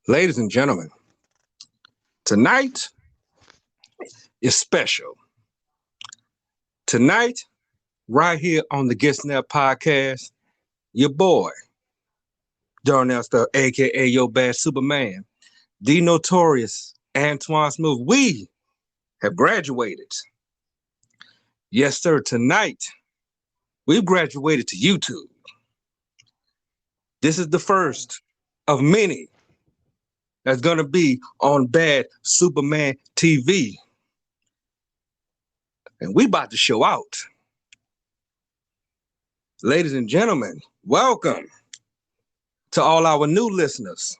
Ladies and gentlemen, tonight is special. Tonight, right here on the Get Snap podcast, your boy, DarnellSparrow, aka Your Bad Superman, the notorious Antoine Smooth, we have graduated. Yes, sir, tonight, we've graduated to YouTube. This is the first of many that's going to be on Bad Superman TV. And we about to show out. Ladies and gentlemen, welcome to all our new listeners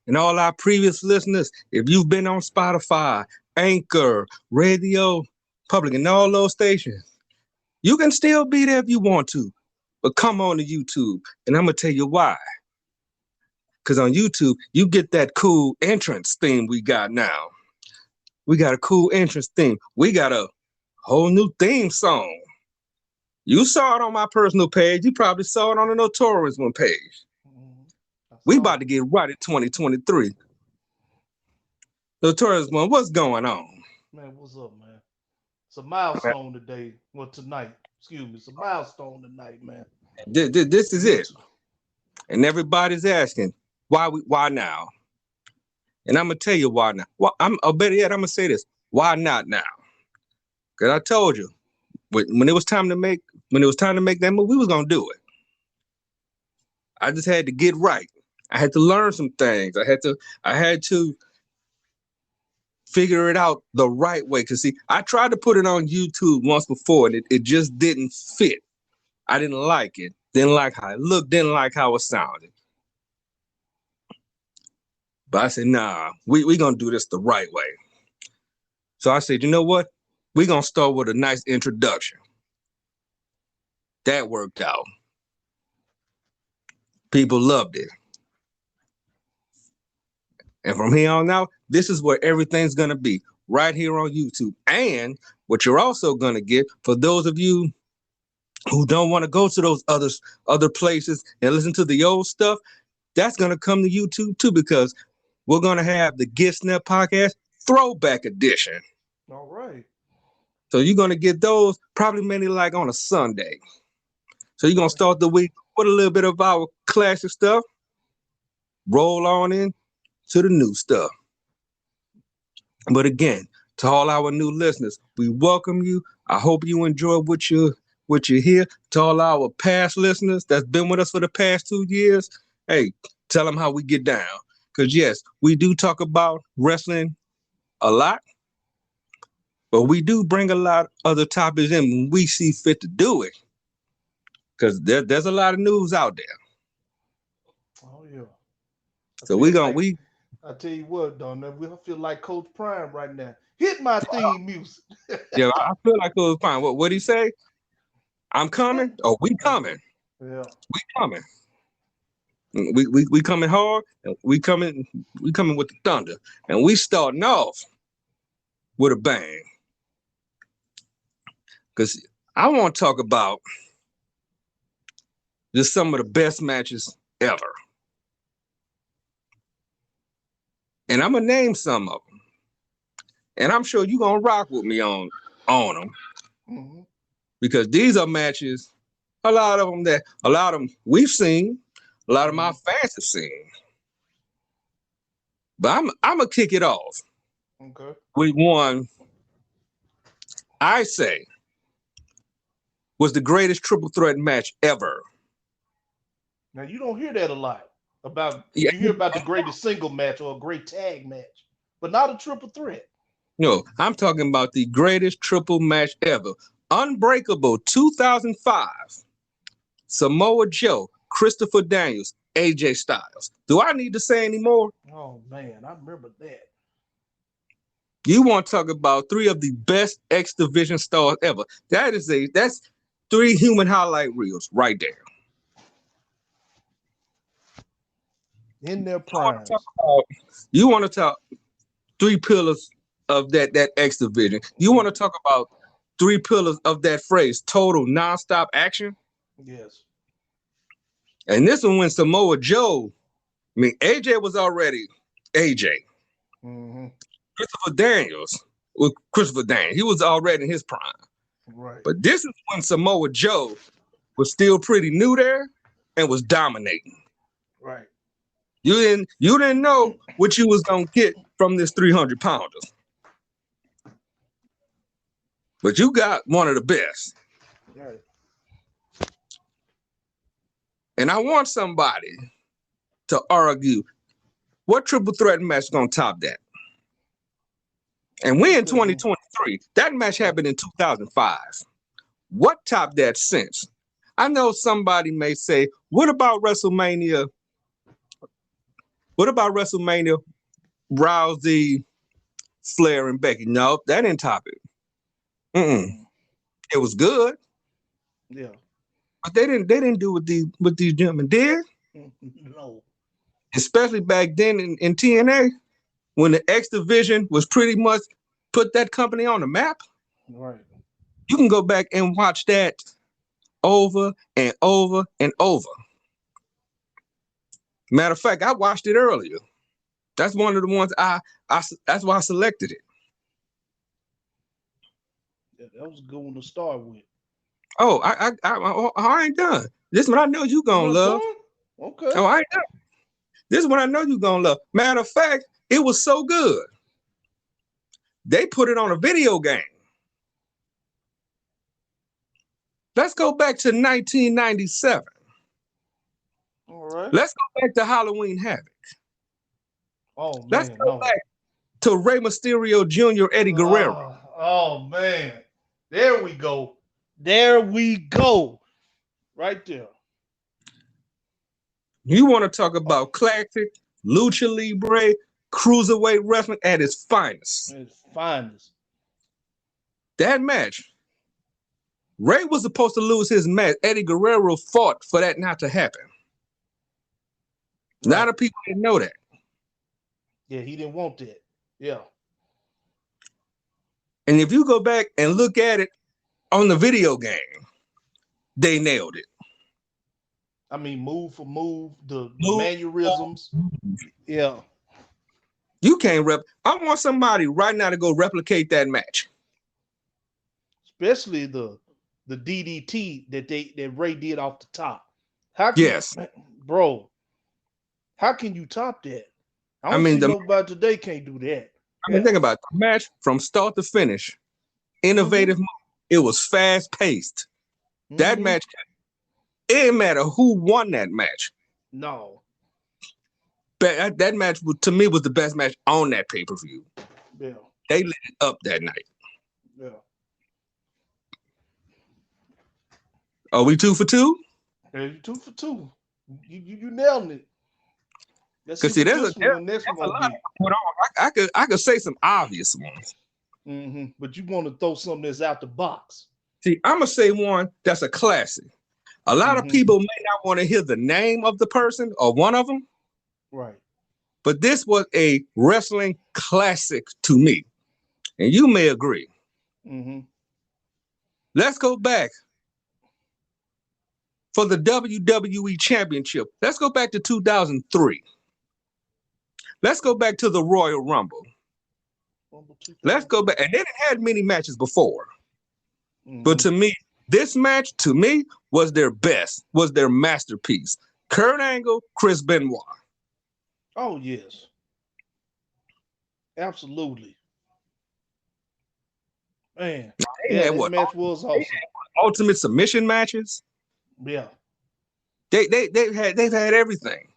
and all our previous listeners. If you've been on Spotify, Anchor, Radio Public, and all those stations, you can still be there if you want to, but come on to YouTube, and I'm going to tell you why. Because on YouTube, you get that cool entrance theme we got now. We got a cool entrance theme. We got a whole new theme song. You saw it on my personal page. You probably saw it on the Notorious one page. We about to get right at 2023. Notorious one, what's going on? Man, what's up, man? It's a milestone today. Well, tonight. Excuse me. It's a milestone tonight, man. This is it. And everybody's asking, why now? And I'm gonna tell you why now. Well, better yet, I'm gonna say this. Why not now? Because I told you, when it was time to make that move, we was gonna do it. I just had to get right. I had to learn some things. I had to figure it out the right way. Cause see, I tried to put it on YouTube once before, and it just didn't fit. I didn't like it. Didn't like how it looked. Didn't like how it sounded. But I said, nah, we gonna do this the right way. So I said, you know what? We gonna start with a nice introduction. That worked out. People loved it. And from here on out, this is where everything's gonna be, right here on YouTube. And what you're also gonna get, for those of you who don't want to go to those other places and listen to the old stuff, that's gonna come to YouTube too, because we're going to have the Get Snap podcast Throwback edition. All right. So you're going to get those probably mainly like on a Sunday. So you're going to start the week with a little bit of our classic stuff, roll on in to the new stuff. But again, to all our new listeners, we welcome you. I hope you enjoy what you hear. To all our past listeners that's been with us for the past 2 years, hey, tell them how we get down. Because, yes, we do talk about wrestling a lot, but we do bring a lot of other topics in when we see fit to do it. Because there's a lot of news out there. Oh, yeah. I tell you what, Donnell, we feel like Coach Prime right now. Hit my theme music. Yeah, I feel like Coach Prime. What'd he say? I'm coming? Oh, we coming. Yeah. We coming. We coming hard, and we coming with the thunder, and we starting off with a bang. Because I want to talk about just some of the best matches ever, and I'm gonna name some of them, and I'm sure you're gonna rock with me on them, because these are matches. A lot of them we've seen. A lot of my fans have seen. But I'm gonna kick it off. Okay. With one I say was the greatest triple threat match ever. Now you don't hear that a lot you hear about the greatest single match or a great tag match, but not a triple threat. No, I'm talking about the greatest triple match ever. Unbreakable 2005. Samoa Joe, Christopher Daniels, AJ Styles. Do I need to say any more? Oh, man, I remember that. You want to talk about three of the best X Division stars ever. That's 3 human highlight reels right there. In their prime. You want to talk 3 pillars of that X Division. You want to talk about 3 pillars of that phrase, total nonstop action? Yes. And this one when Samoa Joe I mean, AJ was already AJ. Mm-hmm. Christopher Daniels was Christopher Daniels. He was already in his prime. Right. But this is when Samoa Joe was still pretty new there and was dominating. Right. You didn't know what you was gonna get from this 300 pounder. But you got one of the best. Right. And I want somebody to argue what triple threat match is gonna top that. And we in 2023. That match happened in 2005. What topped that since? I know somebody may say, what about WrestleMania? What about WrestleMania? Rousey, Flair, and Becky? No, that didn't top it. It was good. Yeah. But they didn't do what these gentlemen did. No. Especially back then in TNA, when the X Division was pretty much put that company on the map. Right. You can go back and watch that over and over and over. Matter of fact, I watched it earlier. That's one of the ones that's why I selected it. Yeah, that was a good one to start with. Oh, I ain't done. This one I know you gonna love. Done? Okay. Oh, I ain't done. This one I know you gonna love. Matter of fact, it was so good. They put it on a video game. Let's go back to 1997. All right. Let's go back to Halloween Havoc. Oh, man. Let's go back to Rey Mysterio Jr., Eddie Guerrero. Oh, man. There we go. There we go. Right there. You want to talk about classic Lucha Libre, cruiserweight wrestling at its finest. At its finest. That match, Rey was supposed to lose his match. Eddie Guerrero fought for that not to happen. Right. A lot of people didn't know that. Yeah, he didn't want that. Yeah. And if you go back and look at it on the video game, they nailed it. I mean, move for move, the mannerisms. Yeah. You can't I want somebody right now to go replicate that match. Especially the DDT that Rey did off the top. Bro, how can you top that? I mean, nobody today can't do that. I mean, think about it. The match from start to finish. Innovative move. It was fast paced. That match, it didn't matter who won that match. No. But that match, to me, was the best match on that pay-per-view. Yeah. They lit it up that night. Yeah. Are we 2 for 2? Yeah, you 2 for 2. You nailed it. Because see, there's a lot put on. I could say some obvious ones. But you want to throw something that's out the box. See, I'm gonna say one that's a classic. A lot of people may not want to hear the name of the person or one of them. Right. But this was a wrestling classic to me. And you may agree. Let's go back for the WWE Championship. Let's go back to 2003. Let's go back to the Royal Rumble. Let's go back. And they didn't have many matches before. But to me, this match, was their best, was their masterpiece. Kurt Angle, Chris Benoit. Oh, yes. Absolutely. Man. That match was awesome. Ultimate submission matches. Yeah. They've had everything.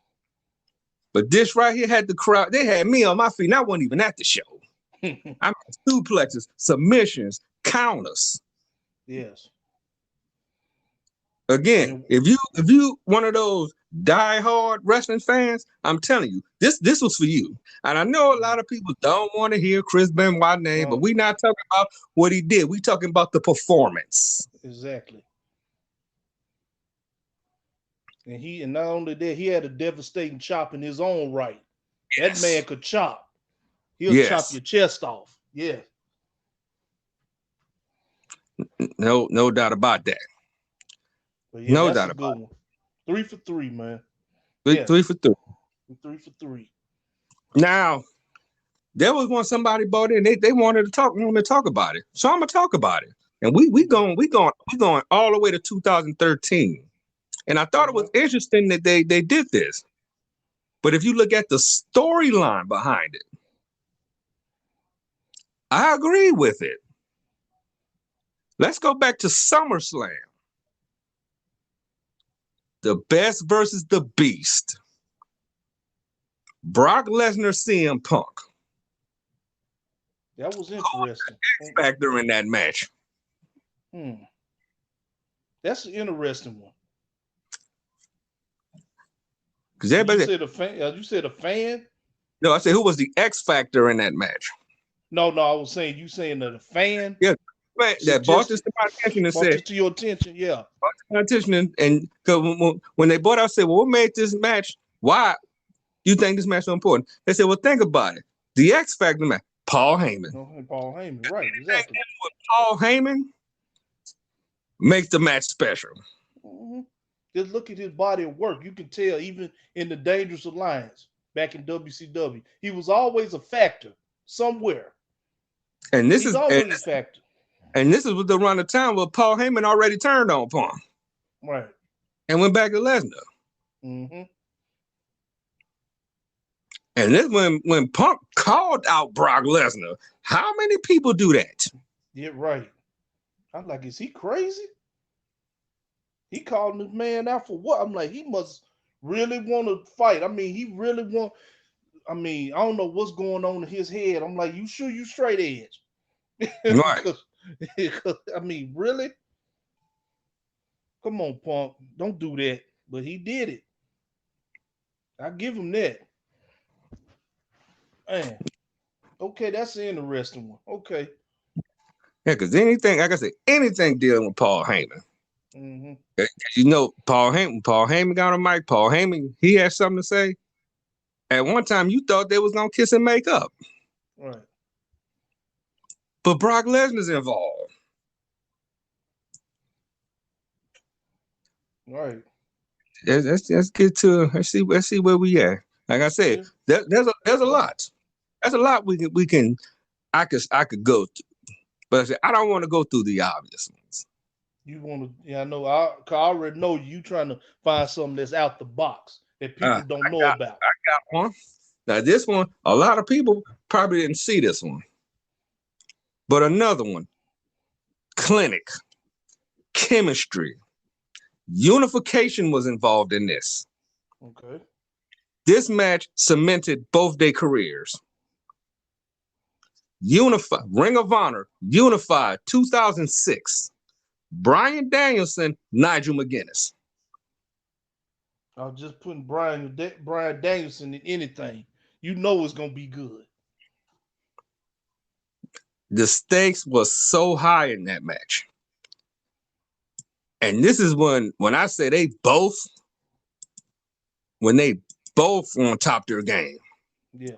But this right here had the crowd. They had me on my feet. And I wasn't even at the show. I mean, suplexes, submissions, counters. Yes. Again, if you one of those diehard wrestling fans, I'm telling you, this was for you. And I know a lot of people don't want to hear Chris Benoit's name, but we're not talking about what he did. We're talking about the performance. Exactly. And not only that, he had a devastating chop in his own right. Yes. That man could chop. He'll chop your chest off. Yeah. No doubt about that. Yeah, no doubt about it. 3 for 3, man. 3 for 3. 3 for 3. Now, there was one somebody bought in. They wanted to talk about it. So I'm gonna talk about it. And we going all the way to 2013. And I thought it was interesting that they did this. But if you look at the storyline behind it, I agree with it. Let's go back to SummerSlam. The Best versus the Beast. Brock Lesnar, CM Punk. That was interesting. X factor in that match. That's an interesting one. Because everybody you said a fan? No, I said who was the X factor in that match? No, I was saying you saying that a fan. Yeah, that brought this to my attention and said to your attention. Yeah, brought to my attention and when they brought out, I said, well, what made this match? Why you think this match so important? They said, well, think about it. The X factor match. Paul Heyman. Paul Heyman, right? Exactly. With Paul Heyman makes the match special. Just look at his body of work. You can tell even in the Dangerous Alliance back in WCW, he was always a factor somewhere. And this He's is always a factor. And this is the run of time where Paul Heyman already turned on Punk. Right. And went back to Lesnar. And this when Punk called out Brock Lesnar. How many people do that? Yeah, right. I'm like, is he crazy? He called this man out for what? I'm like, he must really want to fight. I mean, I don't know what's going on in his head. I'm like, you sure you straight edge? Right. I mean, really? Come on, Punk. Don't do that. But he did it. I give him that. Man. Okay, that's an interesting one. Okay. Yeah, because anything, like I said, anything dealing with Paul Heyman. You know, Paul Heyman got on mic. Paul Heyman, he had something to say. At one time, you thought they was gonna kiss and make up. Right. But Brock Lesnar's involved. Right. Let's get to let's see where we at. Like I said, there's a lot. There's a lot I could go through. But I said I don't want to go through the obvious ones. You want to? Yeah, I know. I already know you trying to find something that's out the box that people don't know about. I got one. Now this one, a lot of people probably didn't see this one. But another one, clinic, chemistry, unification was involved in this. Okay. This match cemented both their careers. Ring of Honor, unified 2006. Bryan Danielson, Nigel McGuinness. I was just putting Bryan Danielson in anything. You know it's gonna be good. The stakes was so high in that match. And this is when I say they both on top of their game. Yeah.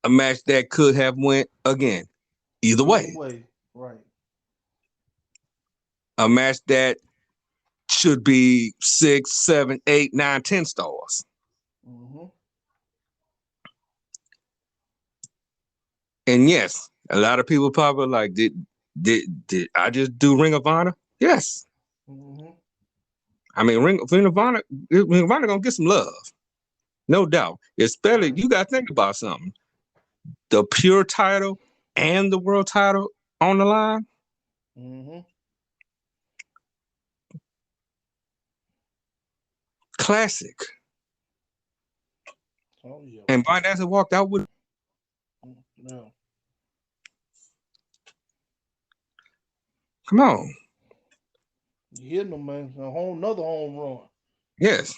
A match that could have went again, either way. Right. A match that should be 6, 7, 8, 9, 10 stars. And yes, a lot of people probably like, did I just do Ring of Honor? Yes. I mean, Ring of Honor gonna get some love, no doubt. Especially, you gotta think about something. The pure title and the world title on the line. Classic. Oh yeah. And Bryan Danielson walked out with. No. Come on. You hear them, man? Another home run. Yes.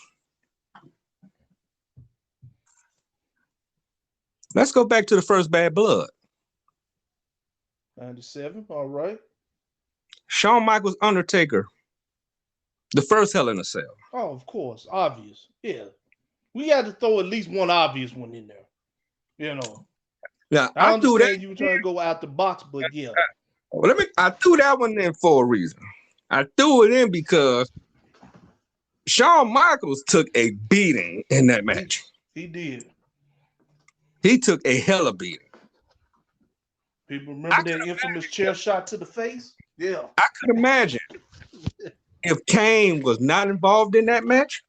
Let's go back to the first Bad Blood. 97. All right. Shawn Michaels, Undertaker. The first Hell in a Cell. Oh, of course. Obvious. Yeah. We had to throw at least one obvious one in there. You know. Yeah, I understand that you were trying to go out the box, but yeah. Well, I threw that one in for a reason. I threw it in because Shawn Michaels took a beating in that match. He did. He took a hella beating. People remember that infamous chair shot to the face? Yeah. I could imagine if Kane was not involved in that match,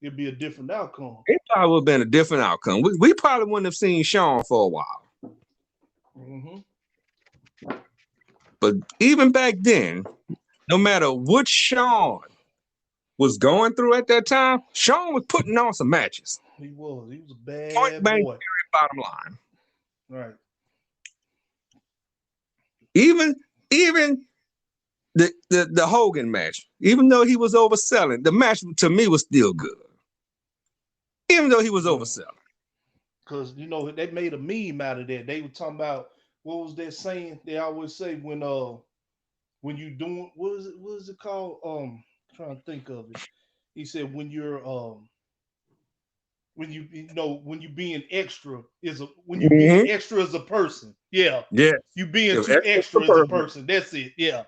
it'd be a different outcome. It probably would have been a different outcome. We probably wouldn't have seen Shawn for a while. Mm-hmm. But even back then, no matter what Shawn was going through at that time, Shawn was putting on some matches. He was a bad Point blank, boy. bottom line. Right. Even the Hogan match, even though he was overselling, the match to me was still good. Even though he was overselling. Because, you know, they made a meme out of that. They were talking about, what was that saying? They always say when you doing, what is it called? I'm trying to think of it. He said when you're when you being extra being extra as a person. Yeah. Yeah. You being too extra as a person. That's it. Yeah.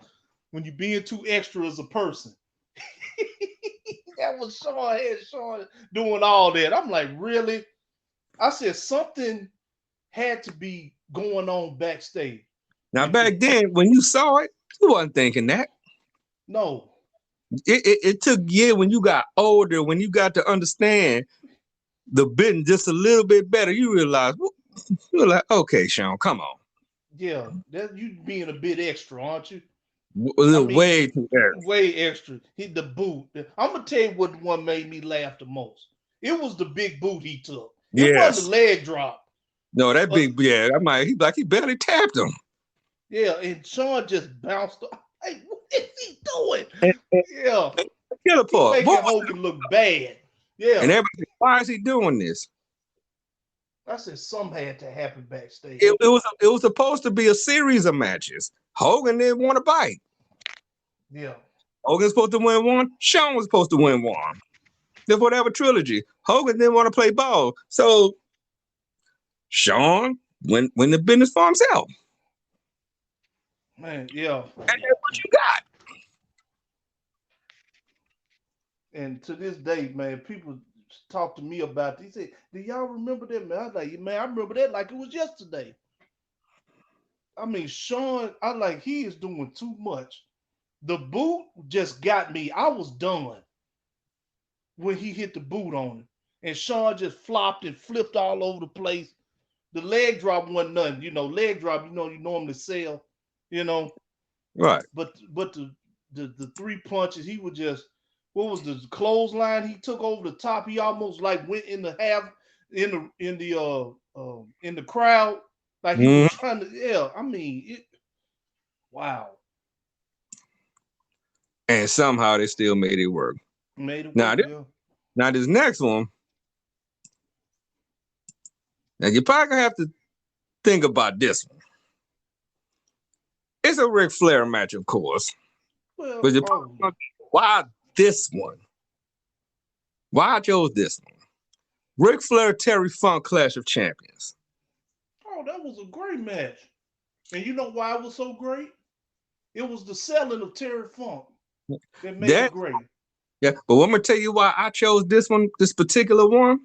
When you being too extra as a person. That was Shawn doing all that. I'm like, really? I said something had to be going on backstage. Now back then, when you saw it, you wasn't thinking that. No. It took years when you got older, when you got to understand the business just a little bit better, you realize, you're like, okay, Shawn, come on. Yeah, that you being a bit extra, aren't you? Way too extra. Way extra. The boot. I'm gonna tell you what the one made me laugh the most. It was the big boot he took. It wasn't the leg drop. No, that big, he barely tapped him. Yeah, and Shawn just bounced up. Hey, what is he doing? Yeah. Killer part. Making Hogan look bad. Yeah. And everybody, why is he doing this? I said something had to happen backstage. It was supposed to be a series of matches. Hogan didn't want to bite. Yeah. Hogan's supposed to win one. Shawn was supposed to win one. Then whatever trilogy. Hogan didn't want to play ball. So Shawn went the business for himself. Man, yeah. And that's what you got. And to this day, man, people talk to me about this. They say, do y'all remember that, man? I was like, man, I remember that like it was yesterday. I mean, Shawn, he is doing too much. The boot just got me. I was done when he hit the boot on him. And Shawn just flopped and flipped all over the place. The leg drop wasn't nothing. You know, leg drop, you normally sell, Right. But the three punches, he would just, what was the clothesline he took over the top? He almost went in the half in the crowd. Like he was trying to, wow. And somehow they still made it work. Now this next one, now you're probably gonna have to think about this one. It's a Ric Flair match, of course. Well, but why this one? Why I chose this one? Ric Flair, Terry Funk, Clash of Champions. Oh, that was a great match. And you know why it was so great? It was the selling of Terry Funk that made it great. Yeah, but I'm gonna tell you why I chose this one, this particular one.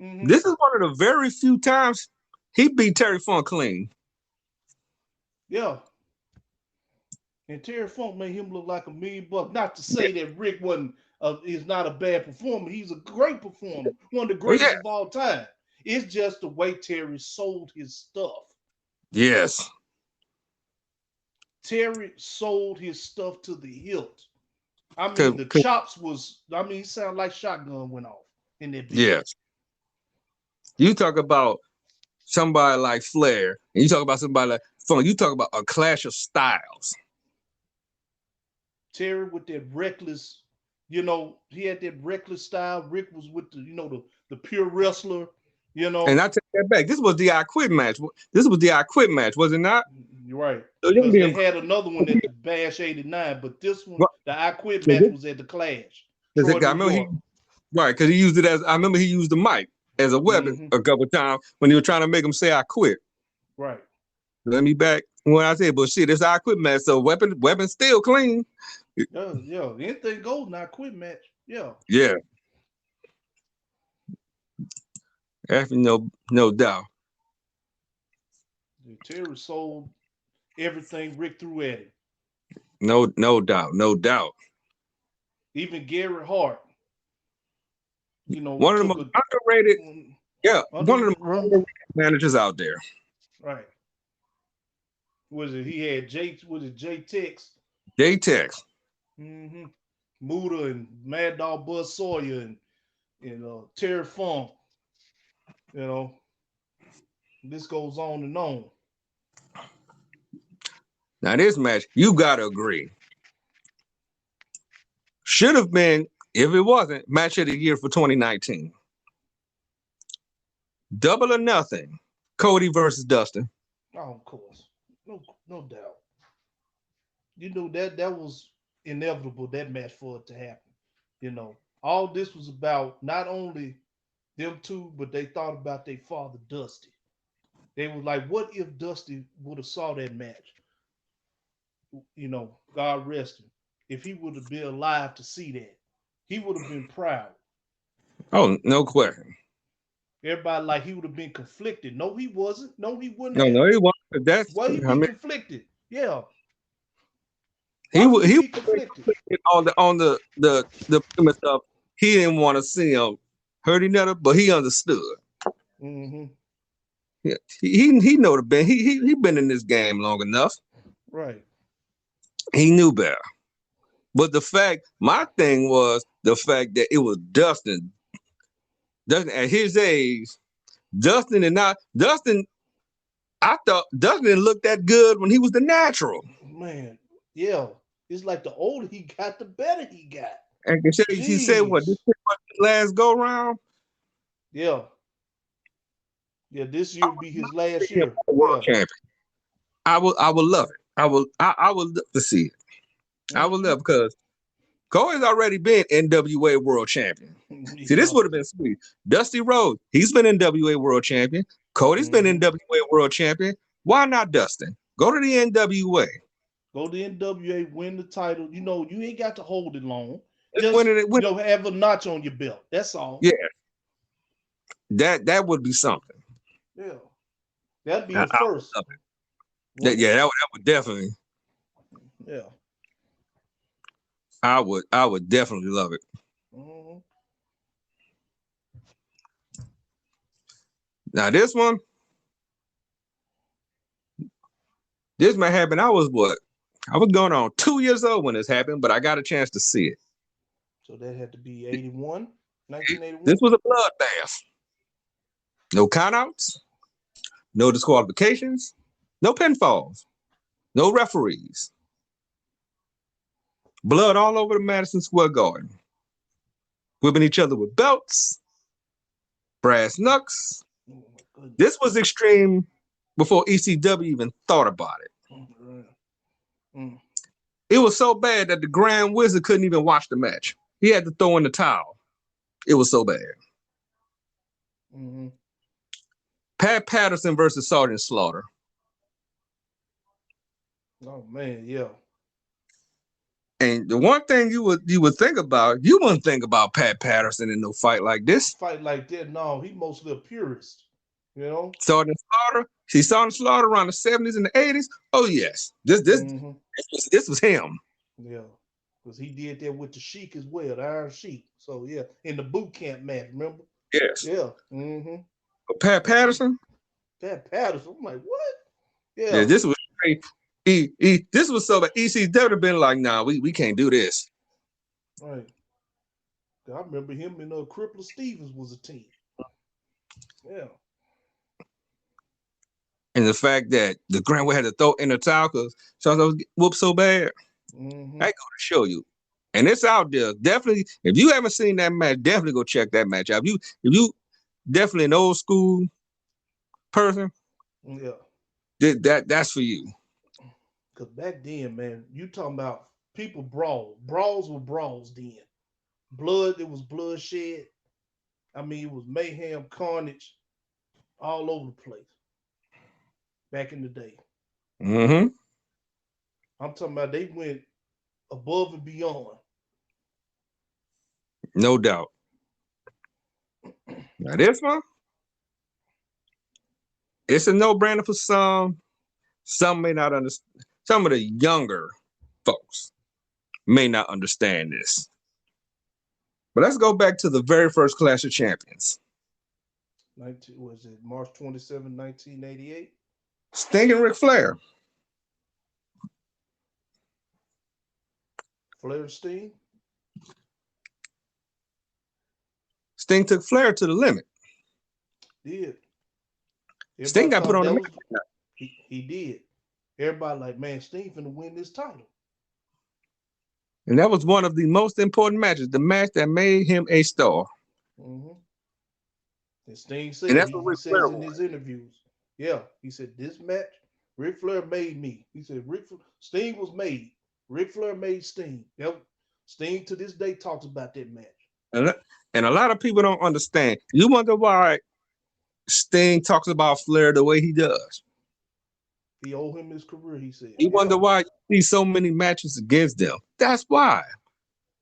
Mm-hmm. This is one of the very few times he beat Terry Funk clean. Yeah. And Terry Funk made him look like $1 million. Not to say that Rick is not a bad performer. He's a great performer, one of the greatest of all time. It's just the way Terry sold his stuff. Yes. Terry sold his stuff to the hilt. I mean, the chops he sounded like shotgun went off in that video. Yes. You talk about somebody like Flair, and you talk about somebody like Funk. You talk about a clash of styles. Terry with that reckless, he had that reckless style. Rick was with the pure wrestler, And I take that back. This was the I Quit match. This was the I Quit match, was it not? You're right. Because they had another one at the Bash 89, but this one, the I Quit match was at the Clash. Because he used it I remember he used the mic as a weapon a couple of times when he was trying to make him say I quit. Right. Let me back when I said, but shit, it's I Quit match, so weapon still clean. Yeah. Anything goes, not quit match. Yeah. Yeah. No doubt. Terry sold everything Rick threw at him. No doubt. Even Gary Hart, One of the most underrated, one of the most underrated managers out there. Right. He had J-Tex? J-Tex. Mm-hmm. Muda and Mad Dog Buzz Sawyer and Terry Funk. This goes on and on. Now this match, you gotta agree, should have been, if it wasn't, match of the year for 2019. Double or Nothing, Cody versus Dustin. Oh, of course, no doubt. That was inevitable, that match, for it to happen. All this was about not only them two, but they thought about their father Dusty. They were like, what if Dusty would have saw that match? God rest him. If he would have been alive to see that, he would have been proud. Oh, no question. Everybody like he would have been conflicted. No, he wasn't. No, he wouldn't. No, he wasn't. That's why he be conflicted. Yeah. He was conflicted on the premise of he didn't want to see him hurt another, but he understood. Mm-hmm. Yeah, he know the been he been in this game long enough. Right. He knew better. But my thing was the fact that it was Dustin. Dustin at his age, I thought Dustin didn't look that good when he was the natural. Man, yeah. It's like the older he got, the better he got. And he said, what, this is what last go round? Yeah. Yeah, this year will be his last year. World champion. I would love it. I would love to see it. Mm-hmm. I would love, because Cody's already been NWA world champion. See, this would have been sweet. Dusty Rhodes, he's been NWA world champion. Cody's been NWA world champion. Why not Dustin? Go to the NWA. Go to NWA, win the title. You ain't got to hold it long. Just have a notch on your belt. That's all. Yeah. That would be something. Yeah. That'd be the first. That would definitely. Yeah. I would definitely love it. Mm-hmm. Now this one, this might happen. I was going on 2 years old when this happened, but I got a chance to see it. So that had to be 1981. This was a bloodbath. No countouts, no disqualifications, no pinfalls, no referees. Blood all over the Madison Square Garden. Whipping each other with belts, brass knucks. This was extreme before ECW even thought about it. It was so bad that the Grand Wizard couldn't even watch the match. He had to throw in the towel. It was so bad. Mm-hmm. Pat Patterson versus Sergeant Slaughter. Oh man, yeah. And the one thing you would think about, you wouldn't think about Pat Patterson in no fight like this. Fight like that, no, he mostly a purist. Sergeant Slaughter. See Sergeant Slaughter around the 70s and the 80s. Oh yes, this was him. Yeah, because he did that with the Sheik as well, the Iron Sheik. So yeah, in the boot camp match, remember? Yes. Yeah. Mm-hmm. But Pat Patterson. I'm like, what? Yeah, this was great. This was so bad. ECW would have been like, nah, we can't do this. Right. I remember him and Crippler Stevens was a team. Yeah. And the fact that the Grand Wizard had to throw in the towel because Charles was whooped so bad. Mm-hmm. I go to show you. And it's out there. Definitely, if you haven't seen that match, definitely go check that match out. If you definitely an old school person, yeah, that's for you. Because back then, man, you talking about people brawl. Brawls were brawls then. Blood, it was bloodshed. I mean, it was mayhem, carnage, all over the place. Back in the day. Mm-hmm. I'm talking about they went above and beyond. No doubt. Now this one, it's a no-brainer for some. Some may not understand. Some of the younger folks may not understand this. But let's go back to the very first Clash of Champions. Was it March 27, 1988? Sting and Ric Flair. Flair Sting? Sting took Flair to the limit. Did. Sting got put on the map. He did. Everybody like, man, Sting finna win this title. And that was one of the most important matches, the match that made him a star. Mm-hmm. And Sting said, and that's he what says in his interviews, yeah, he said, this match, Ric Flair made me. He said, Sting was made. Ric Flair made Sting. Sting to this day talks about that match. And a lot of people don't understand. You wonder why Sting talks about Flair the way he does. He owed him his career, he said. You wonder why you see so many matches against them. That's why.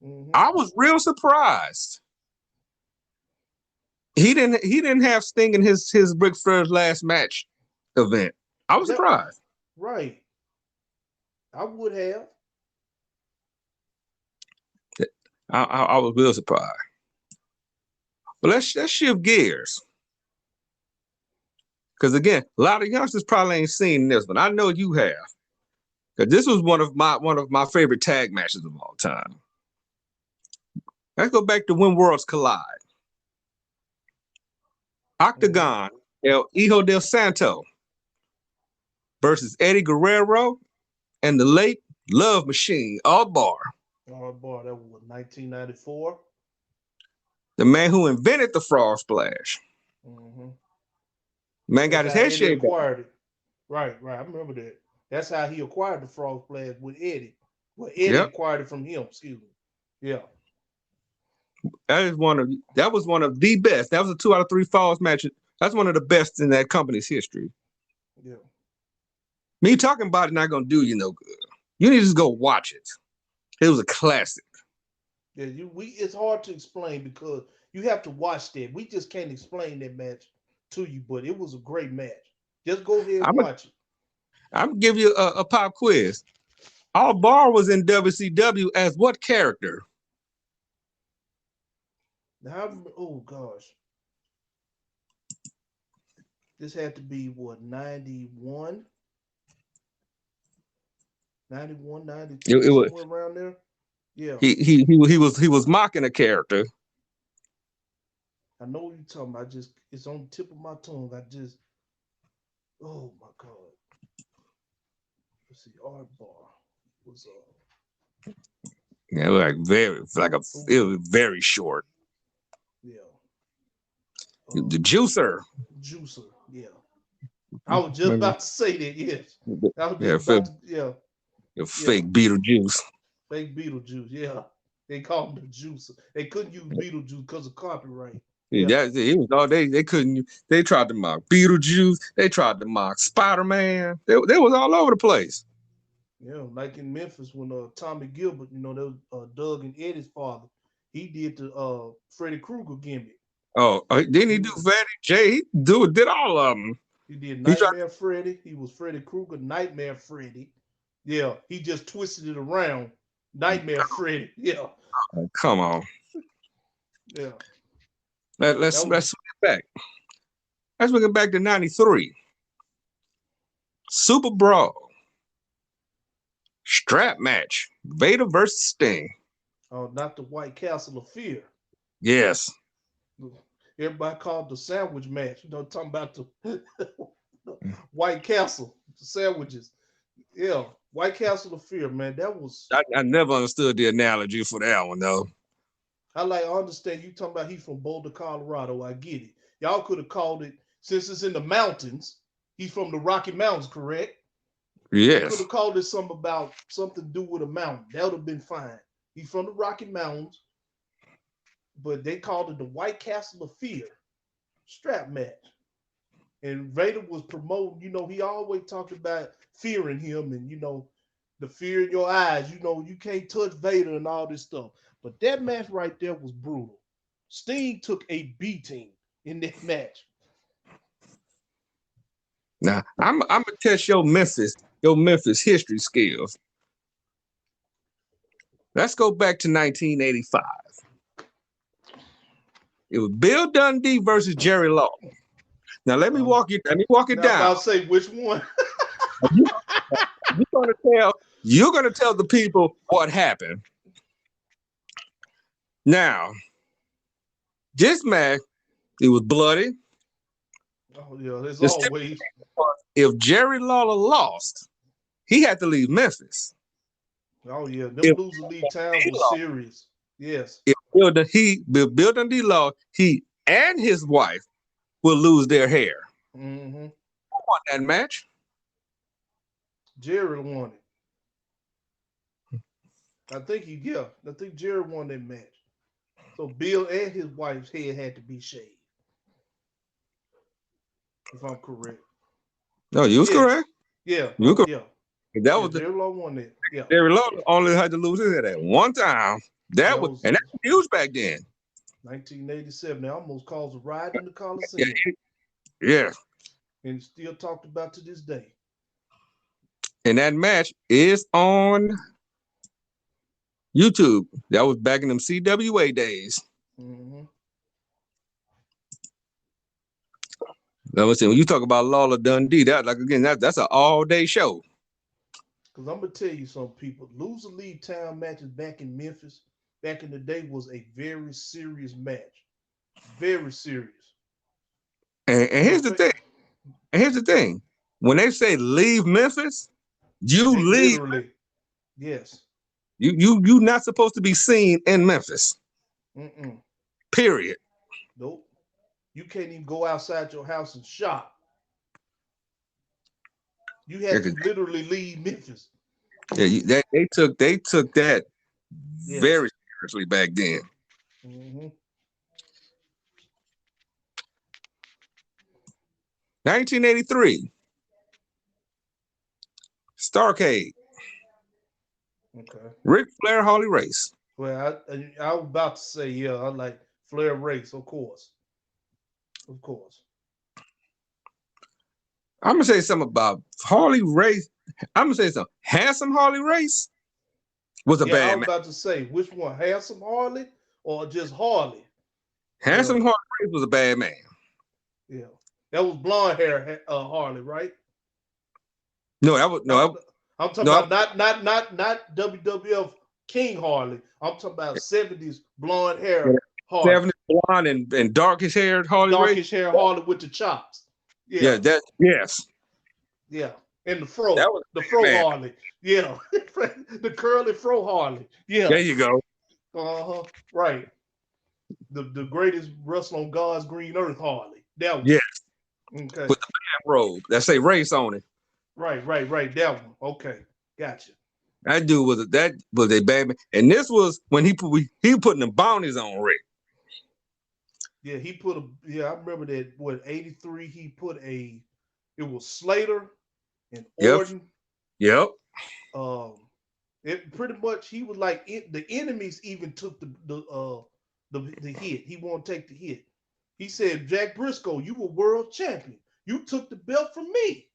Mm-hmm. I was real surprised. He didn't have Sting in his Ric Flair's last match event. I was surprised. Right. I would have. I was real surprised. But let's shift gears. Because again, a lot of youngsters probably ain't seen this, but I know you have. Because this was one of my favorite tag matches of all time. Let's go back to When Worlds Collide. Octagon, El Hijo del Santo versus Eddie Guerrero and the late Love Machine, Art Barr. Art Barr, that was 1994. The man who invented the frog splash. Mm-hmm. Man got his head shaved. Right. I remember that. That's how he acquired the frog splash with Eddie. Well, Eddie acquired it from him. Excuse me. Yeah. That was one of the best. That was a 2 out of 3 falls match. That's one of the best in that company's history. Yeah. Me talking about it not gonna do you no good. You need to just go watch it. It was a classic. Yeah, it's hard to explain because you have to watch that. We just can't explain that match to you, but it was a great match. Just go ahead and watch it. I'm gonna give you a pop quiz. Art Barr was in WCW as what character? Now, oh gosh, this had to be what, 91, 92, somewhere around there. Yeah. He was mocking a character. I know what you're talking about. It's on the tip of my tongue. Oh my God. Let's see. Art Barr was yeah, it was very short. Yeah. The juicer. Yeah. I was just about to say that, yes. I was just about to, The fake Beetlejuice. Fake Beetlejuice, yeah. They called him the juicer. They couldn't use Beetlejuice because of copyright. Yeah, it was all they couldn't. They tried to mock Beetlejuice. They tried to mock Spider-Man. They was all over the place. Yeah, like in Memphis when Tommy Gilbert, that was Doug and Eddie's father. He did the Freddy Krueger gimmick. Oh, didn't he do Fatty J? He did all of them. He did Nightmare Freddy. He was Freddy Krueger, Nightmare Freddy. Yeah, he just twisted it around. Nightmare Freddy. Yeah. Oh, come on. Yeah. Let's swing it back. Let's swing it back to 93. Super Brawl. Strap match. Vader versus Sting. Oh, not the White Castle of Fear. Yes. Everybody called the sandwich match. Talking about the White Castle sandwiches. Yeah, White Castle of Fear, man. That was. I never understood the analogy for that one, though. I understand you talking about he's from Boulder, Colorado. I get it. Y'all could have called it, since it's in the mountains, he's from the Rocky Mountains, correct? Yes. You could have called it something to do with a mountain. That would have been fine. He's from the Rocky Mountains, but they called it the White Castle of Fear strap match. And Vader was promoting, he always talked about fearing him and, the fear in your eyes. You know, you can't touch Vader and all this stuff. But that match right there was brutal. Sting took a beating in that match. Now, I'm gonna test your Memphis history skills. Let's go back to 1985. It was Bill Dundee versus Jerry Lawler. Now let me walk it down. I'm about to say which one. You're gonna tell the people what happened. Now, this match, it was bloody. Oh yeah, there's always. If Jerry Lawler lost, he had to leave Memphis. Oh yeah, them loser league times was serious. Yes. If Bill Dundee lost, he and his wife will lose their hair. Mm-hmm. I won that match. Jerry won it. I think Jerry won that match. So Bill and his wife's head had to be shaved. If I'm correct. No, you was correct. Yeah. You correct. Yeah. That was Jerry Lawler won that. Yeah. Jerry Lawler only had to lose his head at one time. That was huge back then. 1987. They almost caused a riot in the Coliseum. Yeah. And still talked about to this day. And that match is on YouTube. That was back in them CWA days. Mm-hmm. Now, listen, when you talk about Lawler Dundee, that's an all-day show. Because I'm gonna tell you something, people. Loser league town matches back in Memphis, back in the day, was a very serious match. Very serious. And here's the thing. When they say leave Memphis, you leave. Literally. Yes. You not supposed to be seen in Memphis. Mm-mm. Period. Nope. You can't even go outside your house and shop. You had to literally leave Memphis. Yeah, they took that very seriously back then. Mm-hmm. 1983. Starrcade. Okay. Ric Flair, Harley Race. Well, I was about to say, I like Flair Race, of course. Of course. I'm gonna say something about Harley Race. I'm gonna say something. Handsome Harley Race was a bad man. I was about to say, which one? Handsome Harley or just Harley? Handsome Harley Race was a bad man. Yeah. That was blonde hair Harley, right? No, I'm talking about not WWF King Harley. I'm talking about 70s blonde hair Harley. 70s blonde and darkish haired Harley. Darkish hair Harley with the chops. Yeah. Yes. Yeah. And the fro. The fro man. Harley. Yeah. The curly fro Harley. Yeah. There you go. Uh-huh. Right. The greatest wrestler on God's green earth Harley. That one. Yes. Okay. With the bathrobe that say race on it. Right. That one. Okay. Gotcha. That dude was a bad man. And this was when he putting the bounties on Rick. Yeah, I remember that. What 83? He put it was Slater and Orton. Yep. It pretty much he was like the enemies even took the hit. He won't take the hit. He said, Jack Briscoe, you were world champion. You took the belt from me.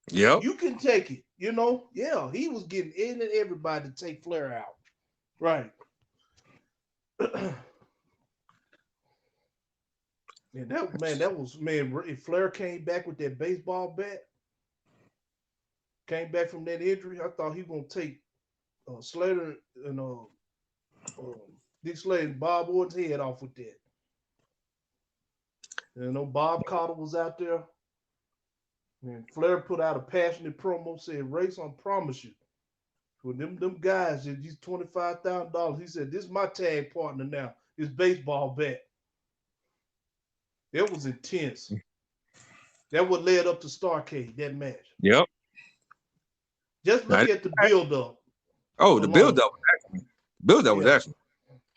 Yep. You can take it. Yeah, he was getting in and everybody to take Flair out. Right. If Flair came back with that baseball bat, came back from that injury, I thought he was going to take Slater and Dick Slater and Bob Orton's head off with that. Bob Carter was out there. And Flair put out a passionate promo, said, Race, I promise you, for them guys, these $25,000, he said, this is my tag partner now, his baseball bat. It was intense. That what led up to Starrcade, that match. Yep. Just look at the build-up. Oh, the build-up was excellent.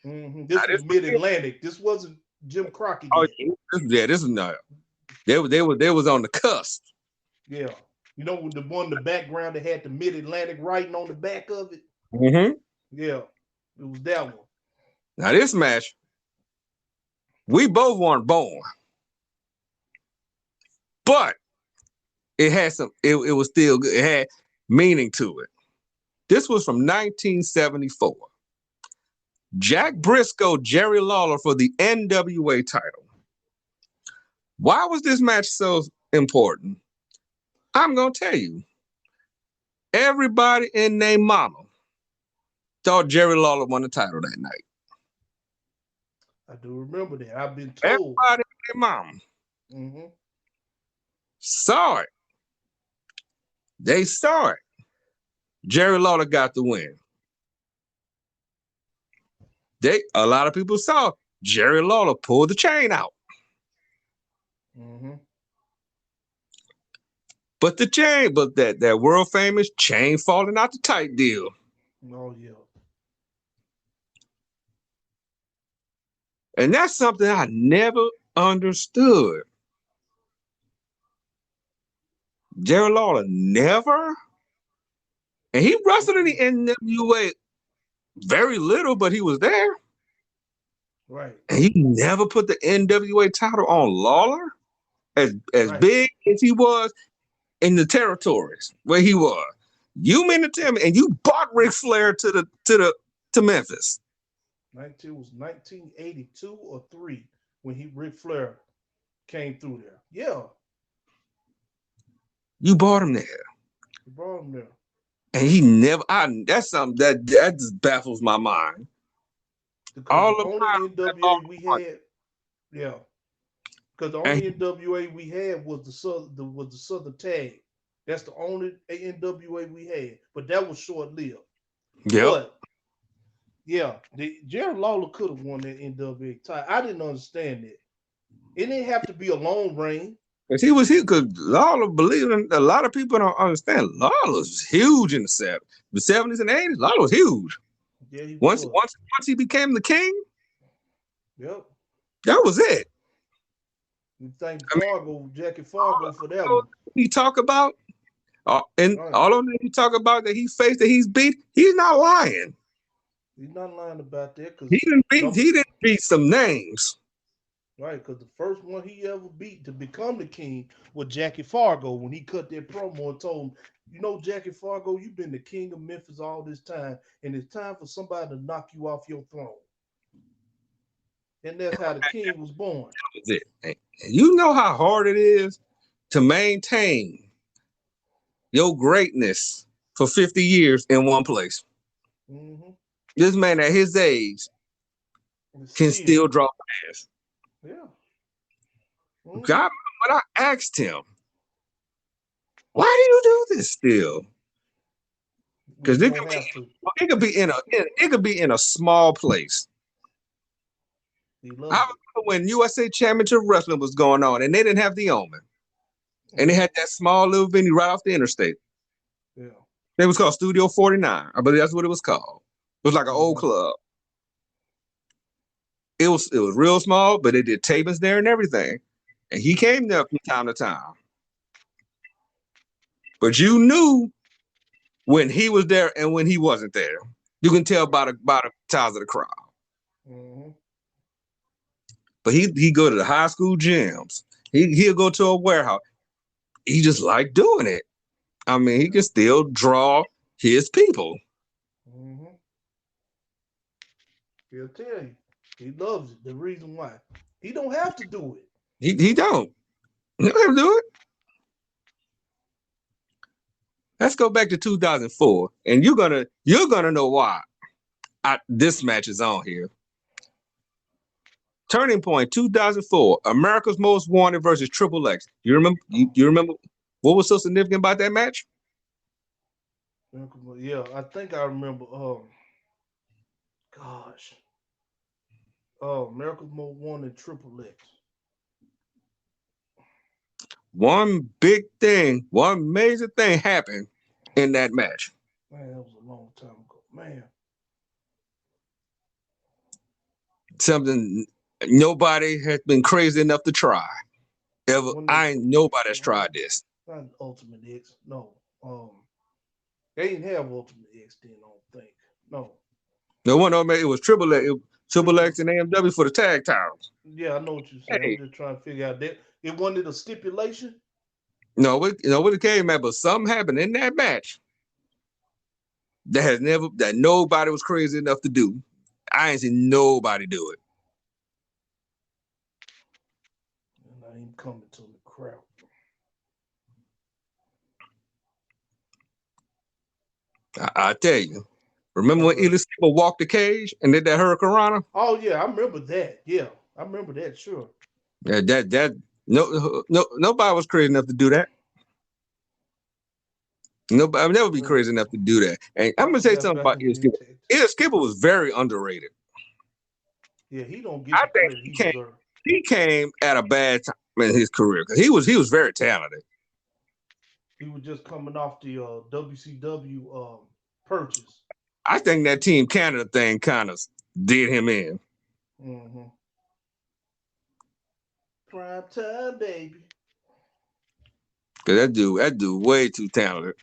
Mm-hmm. This was Mid-Atlantic. This wasn't Jim Crockett. Oh, yeah, this is not. They was on the cusp. Yeah. You know, the one in the background that had the Mid-Atlantic writing on the back of it? Mm-hmm. Yeah, it was that one. Now this match, we both weren't born. But it had some, it was still good. It had meaning to it. This was from 1974. Jack Briscoe, Jerry Lawler for the NWA title. Why was this match so important? I'm going to tell you. Everybody in their mama thought Jerry Lawler won the title that night. I do remember that. I've been told. Everybody in their mama saw it. They saw it. Jerry Lawler got the win. A lot of people saw Jerry Lawler pull the chain out. But the chain, that world famous chain falling out the tight deal. Oh, yeah. And that's something I never understood. Jerry Lawler never, and he wrestled in the NWA very little, but he was there. Right. And he never put the NWA title on Lawler as Right. big as he was in the territories where he was. You mean to tell me, and you brought Ric Flair to Memphis. It was 1982 or 3 when Ric Flair came through there. Yeah. You brought him there. You brought him there. And he never, that's something that just baffles my mind. Because all the only NWA we had, yeah. Because the only NWA we had was the Southern Tag. That's the only NWA we had. But that was short-lived. Yeah. But yeah, Jerry Lawler could have won that NWA title. I didn't understand that. It didn't have to be a long reign. Because Lawler, believe it, a lot of people don't understand. Lawler was huge in the 70s. The 70s and 80s, Lawler was huge. Yeah, he once was. Once he became the king, yep, that was it. You thank Jackie Fargo for that one. He talk about, and all of them he talk about that he faced, that he's beat. He's not lying. He's not lying about that. He didn't beat some names. Right, because the first one he ever beat to become the king was Jackie Fargo when he cut that promo and told him, you know, Jackie Fargo, you've been the king of Memphis all this time, and it's time for somebody to knock you off your throne. And that's how the king was born. That was it. You know how hard it is to maintain your greatness for 50 years in one place. This man at his age can still draw fans. Yeah. God, when I asked him, why do you do this still? Because it could be in a small place. I remember when USA Championship Wrestling was going on, and they didn't have the Omen, and they had that small little venue right off the interstate. Yeah, it was called Studio 49. I believe that's what it was called. It was like an old club. It was real small, but they did tapings there and everything. And he came there from time to time. But you knew when he was there and when he wasn't there. You can tell by the size of the crowd. But he go to the high school gyms. He'll go to a warehouse. He just liked doing it. I mean, he can still draw his people. He'll tell you. He loves it. The reason why. He don't have to do it. He don't. He don't have to do it. Let's go back to 2004, and you're gonna know why this match is on here. Turning Point 2004, America's Most Wanted versus Triple X. You remember what was so significant about that match? Yeah, I think I remember. America's Most Wanted Triple X. One big thing, one major thing happened in that match. Man, that was a long time ago. Man. Something nobody has been crazy enough to try. Nobody has tried this. Not Ultimate X. No. They didn't have Ultimate X then, I don't think. No. No one, no, man, it was Triple X, Triple X and AMW for the tag titles. Yeah, I know what you're saying. Hey. I'm just trying to figure out that it wanted a stipulation. No, what it came at, but something happened in that match that nobody was crazy enough to do. I ain't seen nobody do it. And I ain't coming to the crowd. I tell you. Remember when Ellis walked the cage and did that Hurricanrana? Oh yeah, I remember that. Yeah, I remember that. Sure. Yeah, nobody was crazy enough to do that. Nobody, I would never be crazy enough to do that. And I'm gonna say something about Ellis Skipper. Ellis Skipper was very underrated. Yeah, he don't get the credit he deserves. He came at a bad time in his career because he was very talented. He was just coming off the WCW purchase. I think that Team Canada thing kind of did him in. Mm-hmm. Prime time, baby. Cause that dude way too talented.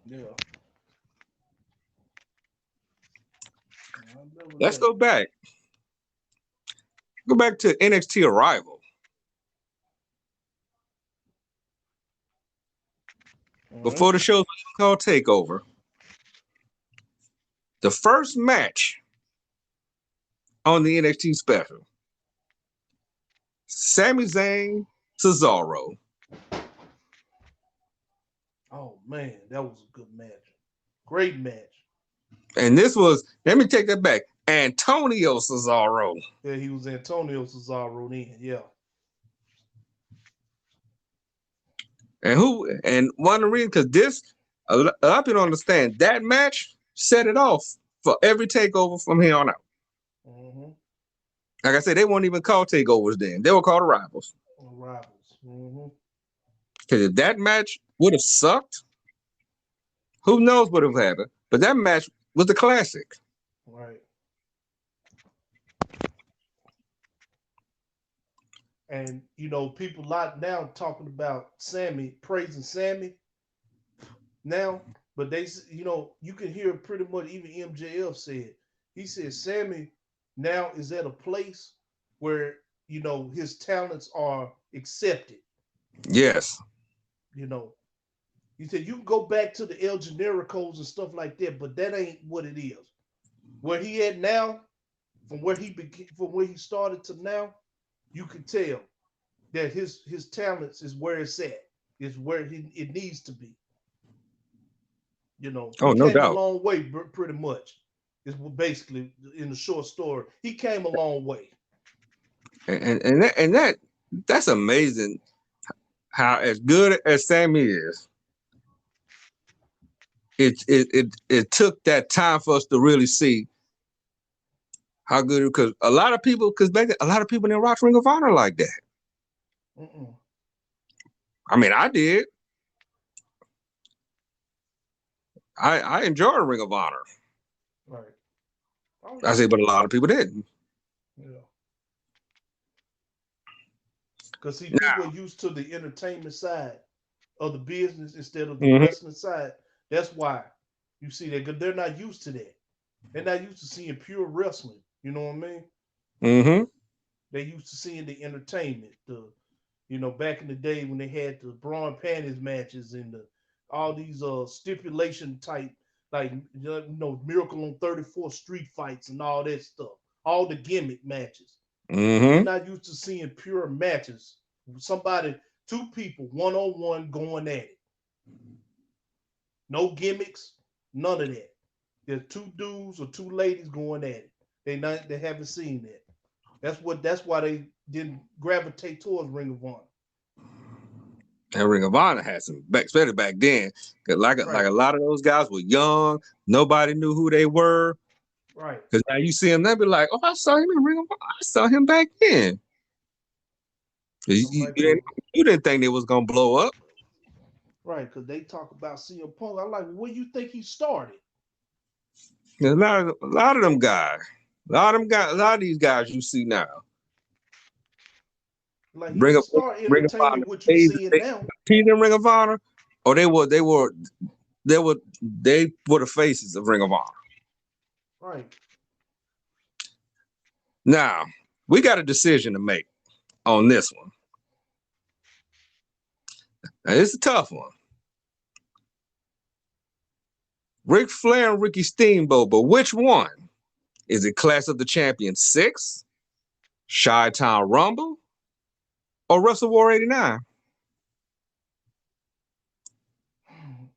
Yeah. Let's go back. Go back to NXT Arrival. Before the show was called Takeover. The first match on the NXT special. Sami Zayn, Cesaro. Oh man, that was a good match. Great match. And this was, let me take that back, Antonio Cesaro. Yeah, he was Antonio Cesaro then, yeah. And one of the reasons, because this, a lot of people don't understand, that match set it off for every takeover from here on out. Mm-hmm. Like I said, they weren't even called takeovers then. They were called Arrivals. Arrivals. Mm-hmm. Because if that match would have sucked, who knows what would have happened. But that match was a classic. Right. And, you know, people a lot now talking about Sammy, praising Sammy now. But they, you know, you can hear pretty much even MJF said. He said Sammy now is at a place where, you know, his talents are accepted. Yes. You know, he said you can go back to the El Genericos and stuff like that, but that ain't what it is. Where he at now, from where he started to now, you can tell that his talents is where it's at, is where it needs to be. You know, he came doubt. a long way, pretty much. Is basically in the short story. He came a long way. And that's amazing. How as good as Sammy is, it took that time for us to really see how good. Because a lot of people didn't watch Ring of Honor like that. Mm-mm. I mean, I did. I enjoyed Ring of Honor. Right. I say, but a lot of people didn't. Yeah. Because see, people are used to the entertainment side of the business instead of the wrestling side. That's why you see that, because they're not used to that. They're not used to seeing pure wrestling. You know what I mean? Mm-hmm. They used to seeing the entertainment. You know, back in the day when they had the bra and panties matches and all these stipulation type, like, you know, Miracle on 34th Street fights and all that stuff. All the gimmick matches. Mm-hmm. They're not used to seeing pure matches. Somebody, two people, one-on-one going at it. No gimmicks, none of that. There's two dudes or two ladies going at it. They haven't seen that. That's why they didn't gravitate towards Ring of Honor. And Ring of Honor had some, especially back then, because like a lot of those guys were young. Nobody knew who they were. Right. Because now you see him, they'll be like, "Oh, I saw him in Ring of Honor. I saw him back then." You didn't think they was gonna blow up, right? Because they talk about CM Punk. I'm like, where you think he started? A lot of them guys, a lot of these guys you see now. Like, he start entertaining what you see now. He's in Ring of Honor, Oh, they were the faces of Ring of Honor. Right. Now, we got a decision to make on this one. Now, it's a tough one. Ric Flair and Ricky Steamboat, but which one? Is it Clash of the Champions 6, Chi-Town Rumble, or Wrestle War 89?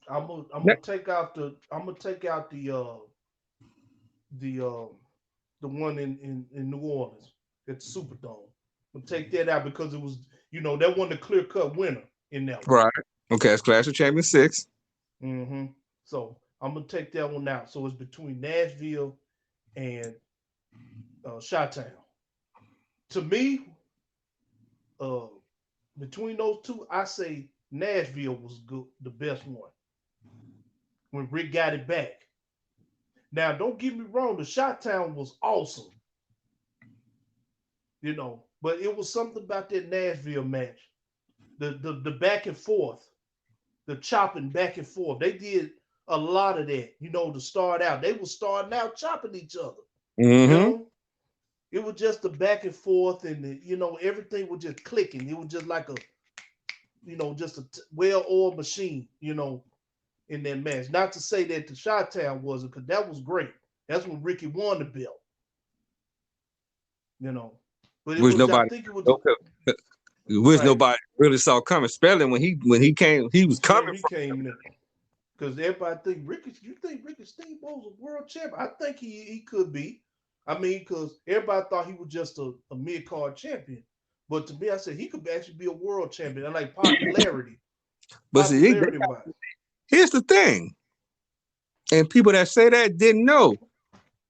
I'm gonna take out the one in New Orleans at the Superdome. I'm gonna take that out because it was, that wasn't a clear-cut winner in that one. Right. Okay, it's Clash of Champions 6. Mm-hmm. So I'm gonna take that one out. So it's between Nashville and Chi-Town. To me, between those two, I say Nashville was good, the best one. When Rick got it back. Now, don't get me wrong, the Chi-Town was awesome. But it was something about that Nashville match. The back and forth, the chopping back and forth. They did a lot of that, to start out. They were starting out chopping each other. Mm-hmm. It was just the back and forth, and everything was just clicking. It was just like just a well-oiled machine, in that match. Not to say that the Chi-Town wasn't, because that was great. That's when Ricky won the belt. But nobody really saw coming, especially when he came. He was coming. He came in. Because everybody you think Ricky Steamboat's a world champion? I think he could be. I mean, because everybody thought he was just a mid-card champion. But to me, I said he could actually be a world champion. I like popularity. But here's the thing. And people that say that didn't know.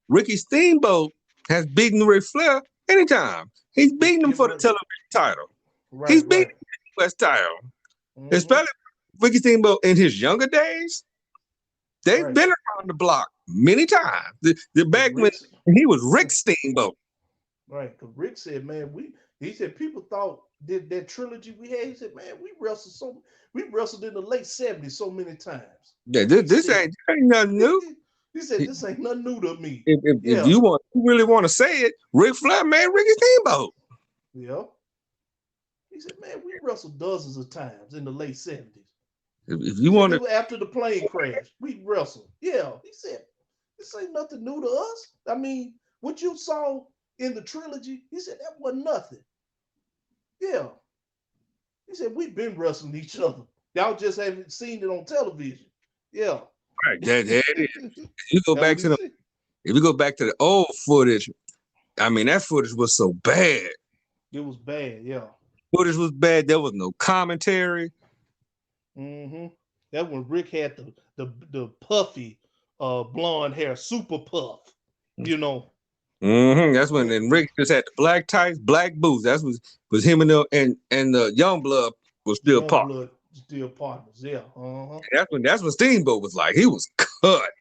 Ricky Steamboat has beaten Ric Flair anytime. He's beaten him for the television title. Right, He's beaten the US title. Mm-hmm. Especially Ricky Steamboat in his younger days. They've been around the block many times. The back when he was Rick Steamboat. Right, because Rick said, man, he said people thought that trilogy we had. He said, man, we wrestled in the late 70s so many times. Yeah, this ain't nothing new. He said, this ain't nothing new to me. If you really want to say it, Ric Flair made Ricky Steamboat. Yeah. He said, man, we wrestled dozens of times in the late 70s. If you want to, after the plane crash, we wrestled. Yeah, he said, this ain't nothing new to us. I mean, what you saw in the trilogy, he said that wasn't nothing. Yeah, he said we've been wrestling each other. Y'all just haven't seen it on television. Yeah, right. That is. If you go back to the old footage, I mean that footage was so bad. It was bad. Yeah, footage was bad. There was no commentary. Mm-hmm. That when Rick had the puffy blonde hair, super puff, Mm-hmm. That's when then Rick just had the black tights, black boots. That was him and the Young Blood was still partners. Yeah. Uh-huh. That's when Steamboat was like, he was cut.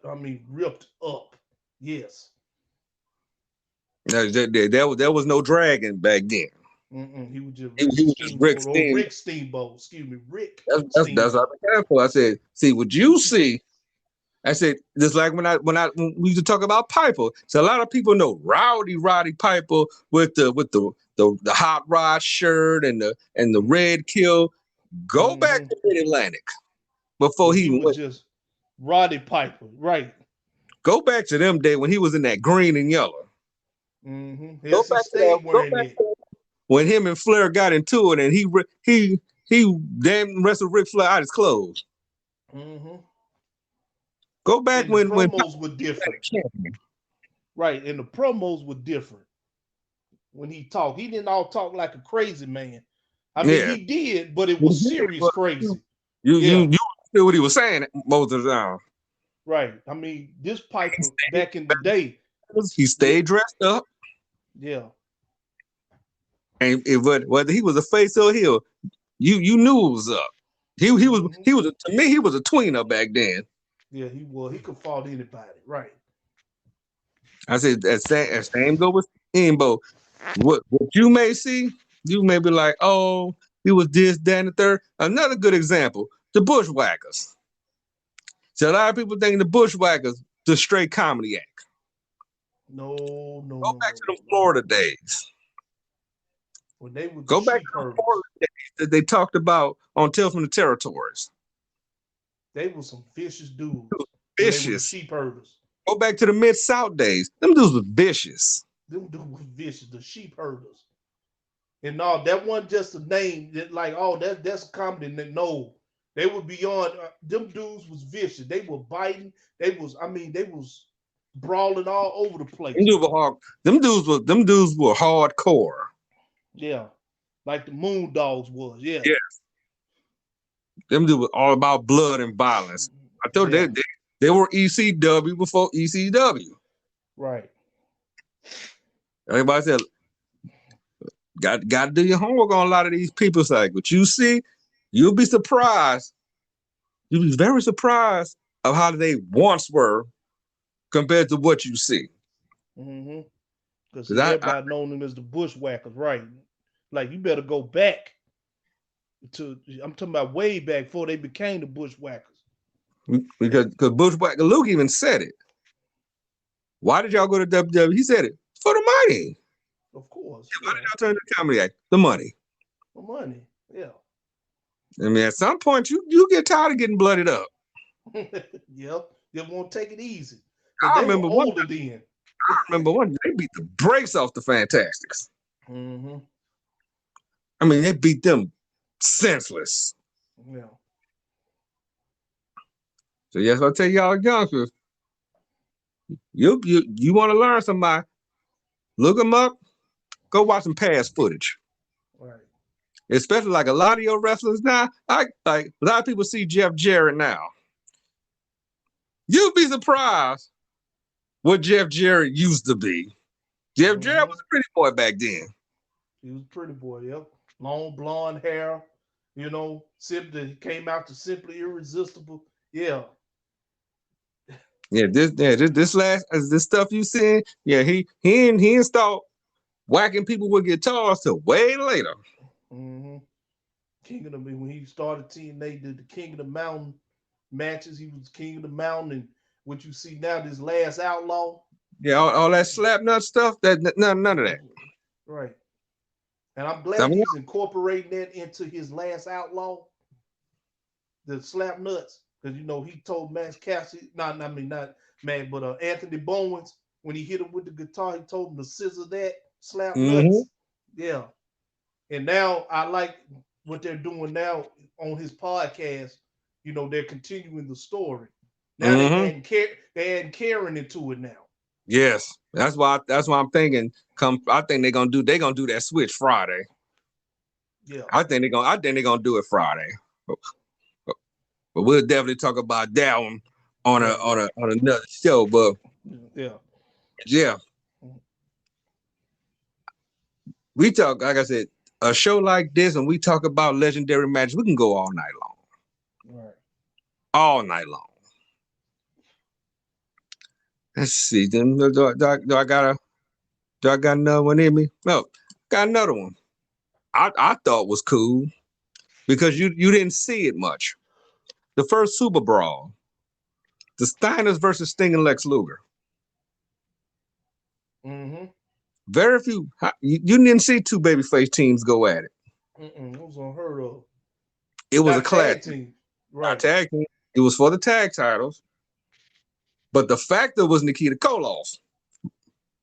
I mean, ripped up. Yes. There was no dragon back then. Mm-mm. He was just Rick Steamboat. Rick Steamboat. Excuse me, Rick. That's what I'm careful. I said, see what you see. I said, just like when we used to talk about Piper. So a lot of people know Rowdy Piper with the hot rod shirt and the red kill. Go back to Mid-Atlantic before he was just Roddy Piper, right? Go back to them days when he was in that green and yellow. Mm-hmm. Go back to when him and Flair got into it, and he damn wrestled Ric Flair out his clothes. Mm-hmm. Go back when promos were different, right? And the promos were different. When he talked, he didn't all talk like a crazy man. I mean, he did, but it was serious crazy. You knew what he was saying most of the time. Right. I mean, this Piper back in the day, he stayed dressed up. Yeah. And whether he was a face or a heel, you knew it was up. He was to me, he was a tweener back then. Yeah, he was. He could fault anybody, right? I said same go with Steamboat. What you may see, you may be like, oh, he was this, that, and the third. Another good example, the Bushwhackers. So a lot of people think the Bushwhackers the straight comedy act. No. Go back to the Florida days. When they were Go back to the Florida days that they talked about on Tales from the Territories. They were some vicious dudes. Vicious. They were the sheep herders. Go back to the Mid-South days. Them dudes were vicious. Them dudes were vicious, the sheep herders. And no, that wasn't just a name that like, oh, that's a comedy. No, they were beyond. Them dudes was vicious. They were biting. They was brawling all over the place. Them dudes were hardcore. Yeah, like the Moon Dogs was. Yeah. Yes. Them dudes were all about blood and violence. I told you they were ECW before ECW. Right. Everybody said, got to do your homework on a lot of these people. Like, but you see, you'll be surprised. You'll be very surprised of how they once were compared to what you see. Because everybody known them as the Bushwhackers, right? Like, you better go back to, I'm talking about way back before they became the Bushwhackers. Because Bushwhacker Luke even said it. Why did y'all go to WWE? He said it for the money. Of course. Why did y'all turn to the comedy act? The money. The money, yeah. I mean, at some point, you get tired of getting blooded up. Yep. They won't take it easy. I remember one they beat the brakes off the Fantastics. I mean, they beat them senseless. Yeah. So yes, I'll tell y'all youngsters, you want to learn somebody, look them up, go watch some past footage. Right. Especially like a lot of your wrestlers now, like a lot of people see Jeff Jarrett now. You'd be surprised what Jeff Jarrett used to be. Jeff Jarrett was a pretty boy back then. He was a pretty boy, yep. Long blonde hair, simply came out to Simply Irresistible. Yeah. Yeah, this stuff you seen, yeah, he didn't start whacking people with guitars till way later. King of the when he started TNA, did the King of the Mountain matches. He was King of the Mountain, and what you see now, this Last Outlaw. Yeah, all that slap nut stuff. None of that. Right. And I'm glad he's incorporating that into his Last Outlaw, the slap nuts. Because he told Max Cassidy, not Matt, but Anthony Bowens, when he hit him with the guitar, he told him to scissor that, slap nuts. Yeah. And now I like what they're doing now on his podcast. They're continuing the story. Now they're adding Karen into it now. Yes. That's why I'm thinking I think they're gonna do that switch Friday. Yeah. I think they're gonna do it Friday. But we'll definitely talk about that one on another show. But yeah. We talk, like I said, a show like this, and we talk about legendary matches. We can go all night long. Right. All night long. Let's see. Do I got another one in me? No, got another one. I thought was cool because you didn't see it much. The first Super Brawl, the Steiners versus Sting and Lex Luger. Very few. You didn't see two babyface teams go at it. It was unheard of. It was a clash team. Right. Tag team. It was for the tag titles. But the factor was Nikita Koloff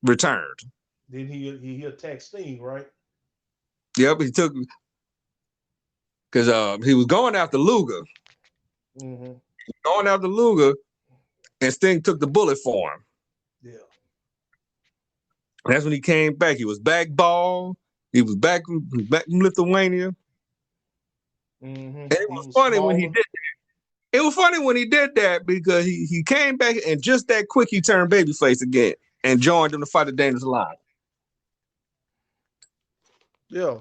returned. Then he attacked Sting, right? Yep, he took because he was going after Luger. Going after Luger, and Sting took the bullet for him. Yeah. And that's when he came back. He was backballed. He was back from Lithuania. And it was funny when he did that. It was funny when he did that because he came back and just that quick he turned babyface again and joined him to fight the Dangerous Line. Yeah.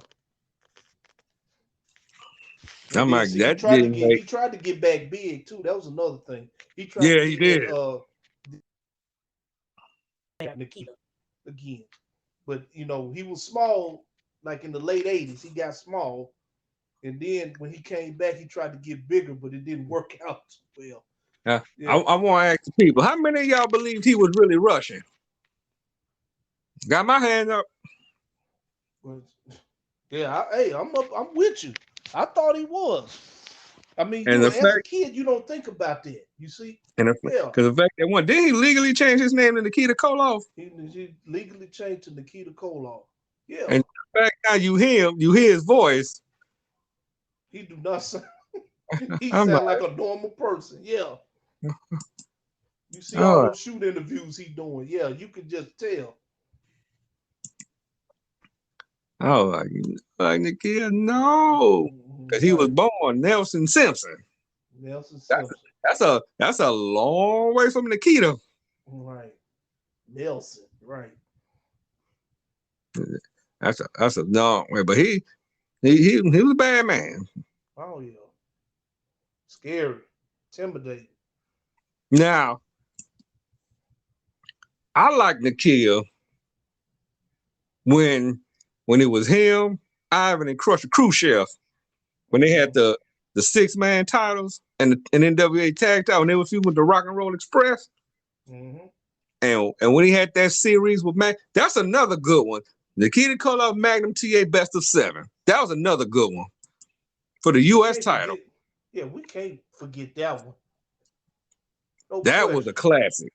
I'm like, he tried to get back big too. That was another thing. He tried to he did. Nikita again. But he was small, like in the late 80s. He got small. And then when he came back, he tried to get bigger, but it didn't work out well. I want to ask the people, how many of y'all believed he was really rushing? Got my hand up. But, yeah, I'm with you. I thought he was. I mean, as a kid, you don't think about that. You see? And because the fact that didn't he legally change his name to Nikita Koloff? He legally changed to Nikita Koloff. Yeah. And the fact now you hear his voice. He do not sound. He sound like a normal person. Yeah. You see all those shoot interviews he doing. Yeah, you can just tell. Oh, like Nikita, no, because he was born Nelson Simpson. Nelson Simpson. That's a long way from Nikita. Right, Nelson. Right. That's a long way, but he was a bad man. Oh yeah, scary, intimidating. Now, I like Nikita when it was him, Ivan, and Crusher Khrushchev, when they had the 6-man titles and the NWA tag title, when they were feuding with the Rock and Roll Express. Mm-hmm. And when he had that series with Mac, that's another good one. Nikita Koloff Magnum TA Best of 7. That was another good one for the U.S. title. We can't forget that one. That was a classic.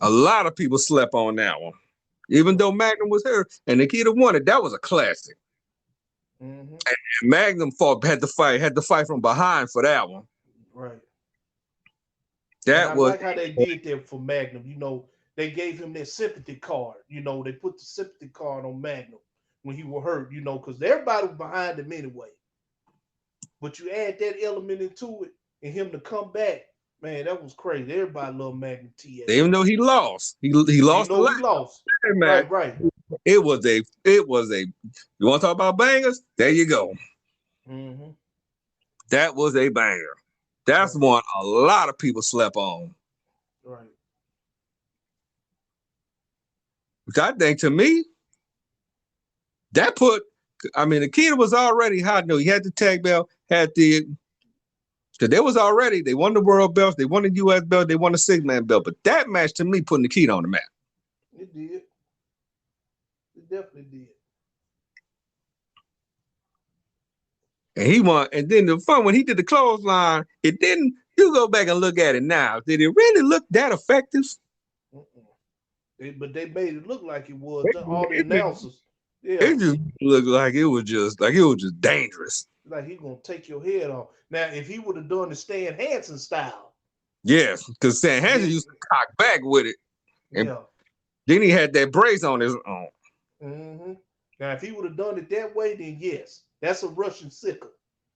A lot of people slept on that one. Even though Magnum was hurt and Nikita won it, that was a classic. Mm-hmm. And Magnum had to fight from behind for that one. Right. I like how they did that for Magnum. You know, they gave him that sympathy card. You know, they put the sympathy card on Magnum when he was hurt, you know, because everybody was behind him anyway. But you add that element into it and him to come back, man, that was crazy. Everybody loved Magnum TA. Even though he lost. He lost. He lost. Right. It was a you want to talk about bangers? There you go. Mm-hmm. That was a banger. That's one a lot of people slept on. Right. Which I think, to me, Nikita was already hot. No, he had the tag belt, because they won the world belts, they won the U.S. belt, they won the 6-man belt. But that match, to me, put Nikita on the map. It did. It definitely did. And he won. And then the fun, when he did the clothesline, it didn't. You go back and look at it now. Did it really look that effective? But they made it look like it was. All the announcers. It just looked like it was just dangerous. Like he gonna take your head off. Now, if he would have done the Stan Hansen style. Yes, because Stan Hansen used to cock back with it. And then he had that brace on his own. Mm-hmm. Now, if he would have done it that way, then yes, that's a Russian sickle.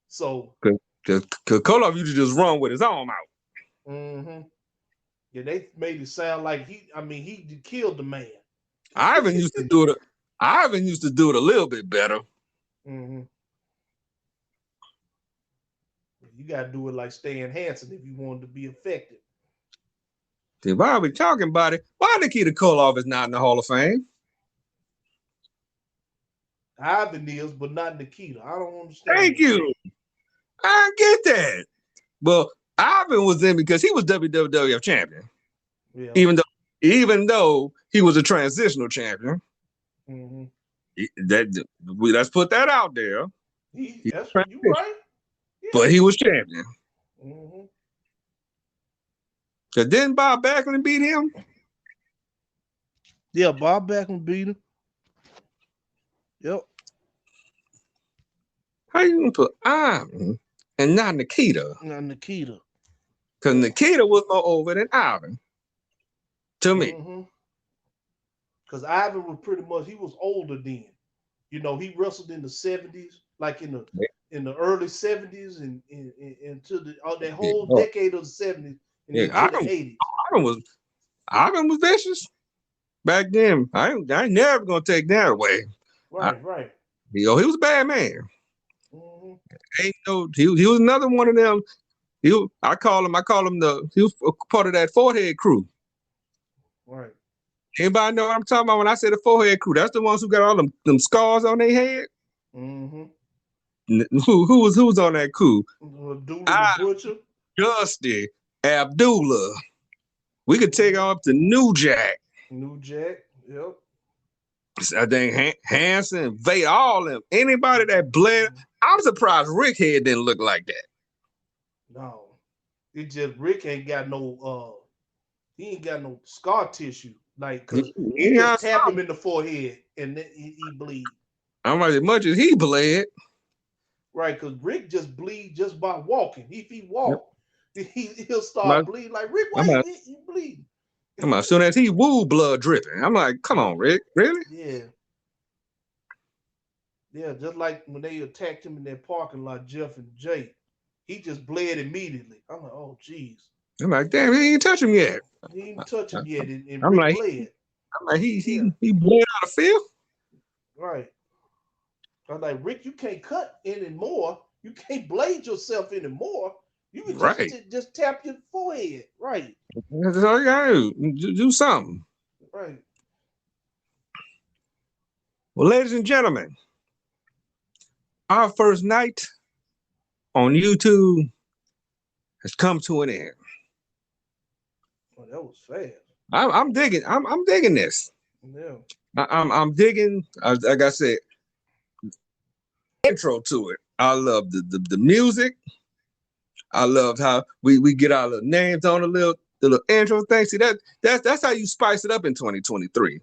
So, because Koloff used to just run with his arm out. Mm-hmm. Yeah, they made it sound like he killed the man. Ivan used to do it. Ivan used to do it a little bit better. Mm-hmm. You got to do it like Stan Hansen if you wanted to be effective. See, why are we talking about it? Why Nikita Koloff is not in the Hall of Fame? Ivan is, but not Nikita. I don't understand. Thank you. I get that. Well, Ivan was in because he was WWF champion. Yeah. Even though he was a transitional champion. Mm-hmm. Let's put that out there. You're right. Yeah. But he was champion. Mm-hmm. So didn't Bob Backlund beat him? Yeah, Bob Backlund beat him. Yep. How you gonna put Ivan and not Nikita? Not Nikita. Because Nikita was more over than Ivan. To me. Because Ivan was he was older then. You know, he wrestled in the 70s, like in the early 70s and into that whole decade of the 70s and into the 80s. Ivan was vicious back then. I ain't never gonna take that away. Right. He was a bad man. Mm-hmm. He was another one of them. I call him he was part of that forehead crew. Right. Anybody know what I'm talking about when I say the forehead crew? That's the ones who got all them scars on their head. Mm-hmm. who was on that coup? Abdullah the Butcher. Dustin, Abdullah. We could take off to New Jack. New Jack, yep. I think Hanson, Vader, all of them. Anybody that bled. I'm surprised Rick Head didn't look like that. No. It just Rick ain't got no he ain't got no scar tissue. Like, cause you just tap him in the forehead and then he bleed. I'm like, as much as he bled. Right, because Rick just bleed just by walking. If he walk, he'll start bleeding. Like, Rick, why you bleeding? Come on, as soon as he woo, blood dripping. I'm like, come on, Rick, really? Yeah. Yeah, just like when they attacked him in that parking lot, Jeff and Jake, he just bled immediately. I'm like, oh, geez. I'm like, damn, he ain't touch him yet. He ain't touch him yet, and I'm Rick like, bled. I'm like, he bled out of field. Right. I'm like, Rick, you can't cut anymore. You can't blade yourself anymore. You can just tap your forehead. Right. That's all you gotta do something. Right. Well, ladies and gentlemen, our first night on YouTube has come to an end. Oh, that was fast. I'm digging. I'm digging this. Yeah. I'm digging. Like I said, intro to it. I love the music. I loved how we get our little names on the little intro thing. See, that's how you spice it up in 2023.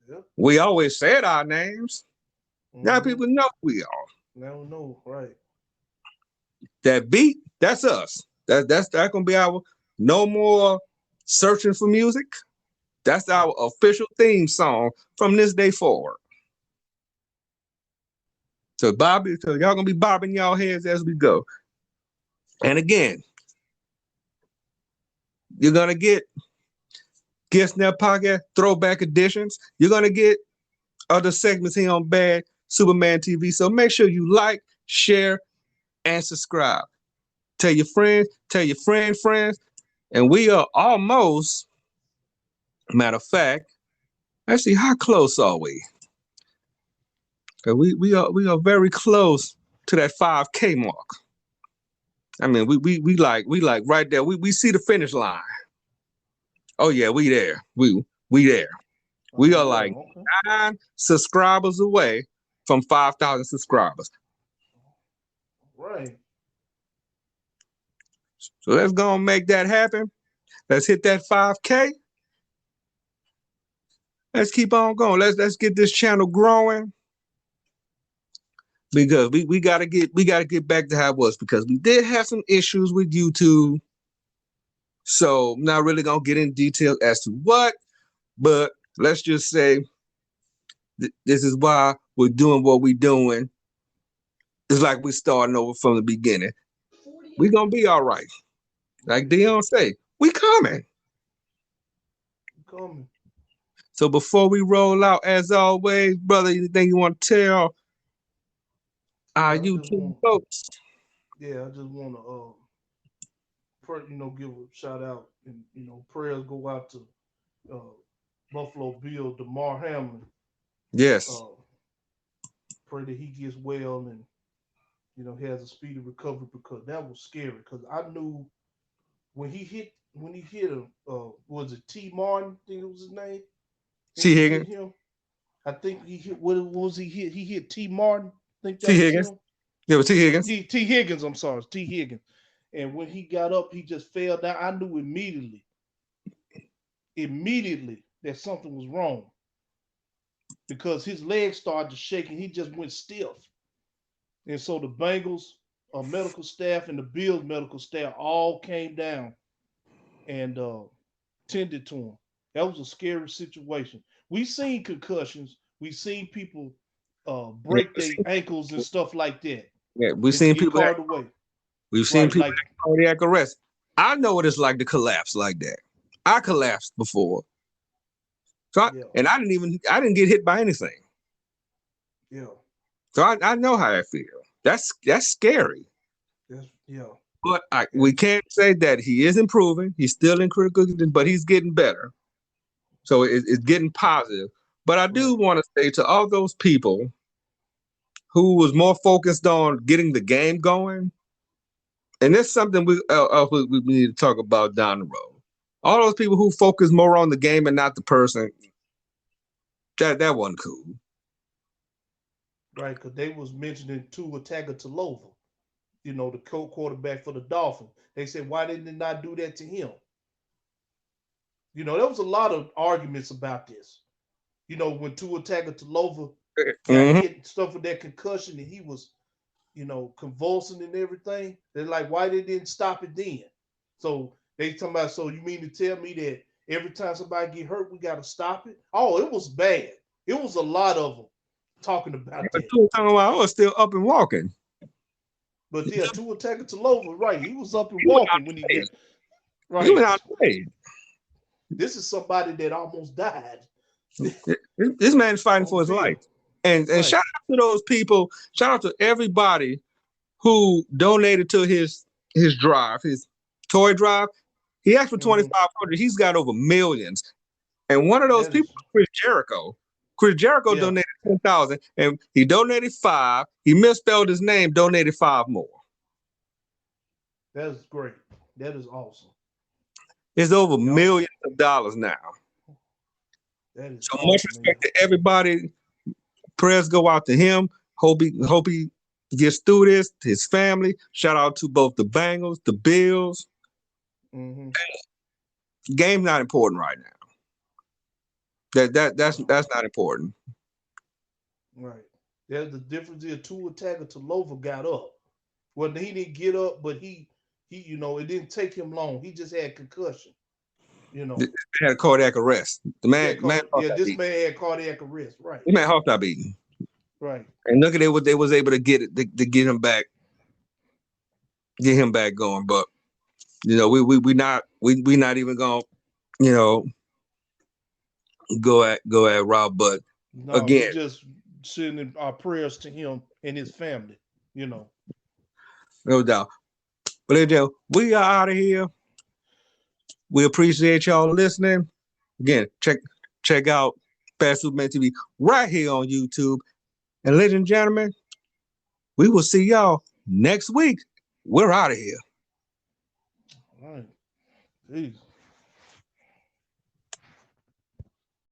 Yeah. We always said our names. Now people know who we are. Now know, right? That beat, that's us. That's gonna be our no more searching for music. That's our official theme song from this day forward. So y'all gonna be bobbing y'all heads as we go. And again, you're gonna get Guest Net Podcast Throwback editions. You're gonna get other segments here on Bad Superman TV. So make sure you like, share, and subscribe. Tell your friends, tell your friends. And we are almost, matter of fact, let's see, how close are we? We are very close to that 5K mark. I mean, we like right there. We see the finish line. Oh yeah, we there. We there. We are like 9 subscribers away from 5,000 subscribers. Right. So let's go and make that happen. Let's hit that 5K. Let's keep on going. Let's get this channel growing. Because we gotta get back to how it was, because we did have some issues with YouTube. So I'm not really gonna get in detail as to what, but let's just say this is why we're doing what we're doing. It's like we're starting over from the beginning. We're gonna be all right. Like Dion say, we coming. So before we roll out, as always, brother, anything you want to tell our YouTube folks? Yeah, I just want to, give a shout out, and prayers go out to Buffalo Bill, DeMar Hamlin. Yes. Pray that he gets well and has a speedy recovery, because that was scary. Because I knew when he hit him, was it T. Martin? I think it was his name. T. Higgins. I think he hit. What was he hit? He hit T. Martin. I think that T. Higgins. Him. Yeah, it was T. Higgins. T. Higgins. I'm sorry, T. Higgins. And when he got up, he just fell down. I knew immediately that something was wrong, because his legs started to shake and he just went stiff. And so the Bengals medical staff and the Bills medical staff all came down and tended to him. That was a scary situation. We've seen concussions. We've seen people break their ankles and stuff like that. Yeah, we've seen people. We've seen people like cardiac arrest. I know what it's like to collapse like that. I collapsed before, so and I didn't get hit by anything. Yeah. So I know how I feel. That's scary. Yeah. But we can't say that he is improving. He's still in critical condition, but he's getting better. So it's getting positive. But I do want to say to all those people who was more focused on getting the game going. And that's something we need to talk about down the road. All those people who focus more on the game and not the person, that wasn't cool. Right, because they was mentioning Tua Tagovailoa, you know, the co-quarterback for the Dolphins. They said, why didn't they not do that to him? You know, there was a lot of arguments about this. You know, when Tua Tagovailoa got hit stuff with that concussion and he was, you know, convulsing and everything, they're like, why they didn't stop it then? So they talking about, so you mean to tell me that every time somebody get hurt, we got to stop it? Oh, it was bad. It was a lot of them talking about that. Tua Tagovailoa was still up and walking. But yeah, Tua Tagovailoa, right? He was up and walking when he got right. He went out and played. This is somebody that almost died. This man's fighting for his life. And right. Shout out to those people. Shout out to everybody who donated to his drive, his toy drive. He asked for $2,500. He's got over millions. And one of those people, Chris Jericho. Chris Jericho donated $10,000, and he donated $5,000. He misspelled his name, donated $5,000 more. That is great. That is awesome. It's over millions of dollars now. That is so awesome, much respect to everybody. Prayers go out to him. Hope he gets through this. His family. Shout out to both the Bengals, the Bills. Game's not important right now. That's not important. Right. There's the difference is Tua Tagovailoa got up. Well, he didn't get up, but he you know, it didn't take him long. He just had concussion. You know, he had a cardiac arrest. The man, this man had cardiac arrest. Right. This man heart stopped beating. Right. And look at what they was able to get it to get him back going. But you know, we not even gonna, you know, go at Rob. But no, again, just sending our prayers to him and his family. You know, no doubt. But anyway, we are out of here. We appreciate y'all listening. Again, check out Fast Superman TV right here on YouTube. And ladies and gentlemen, we will see y'all next week. We're out of here. All right. Peace.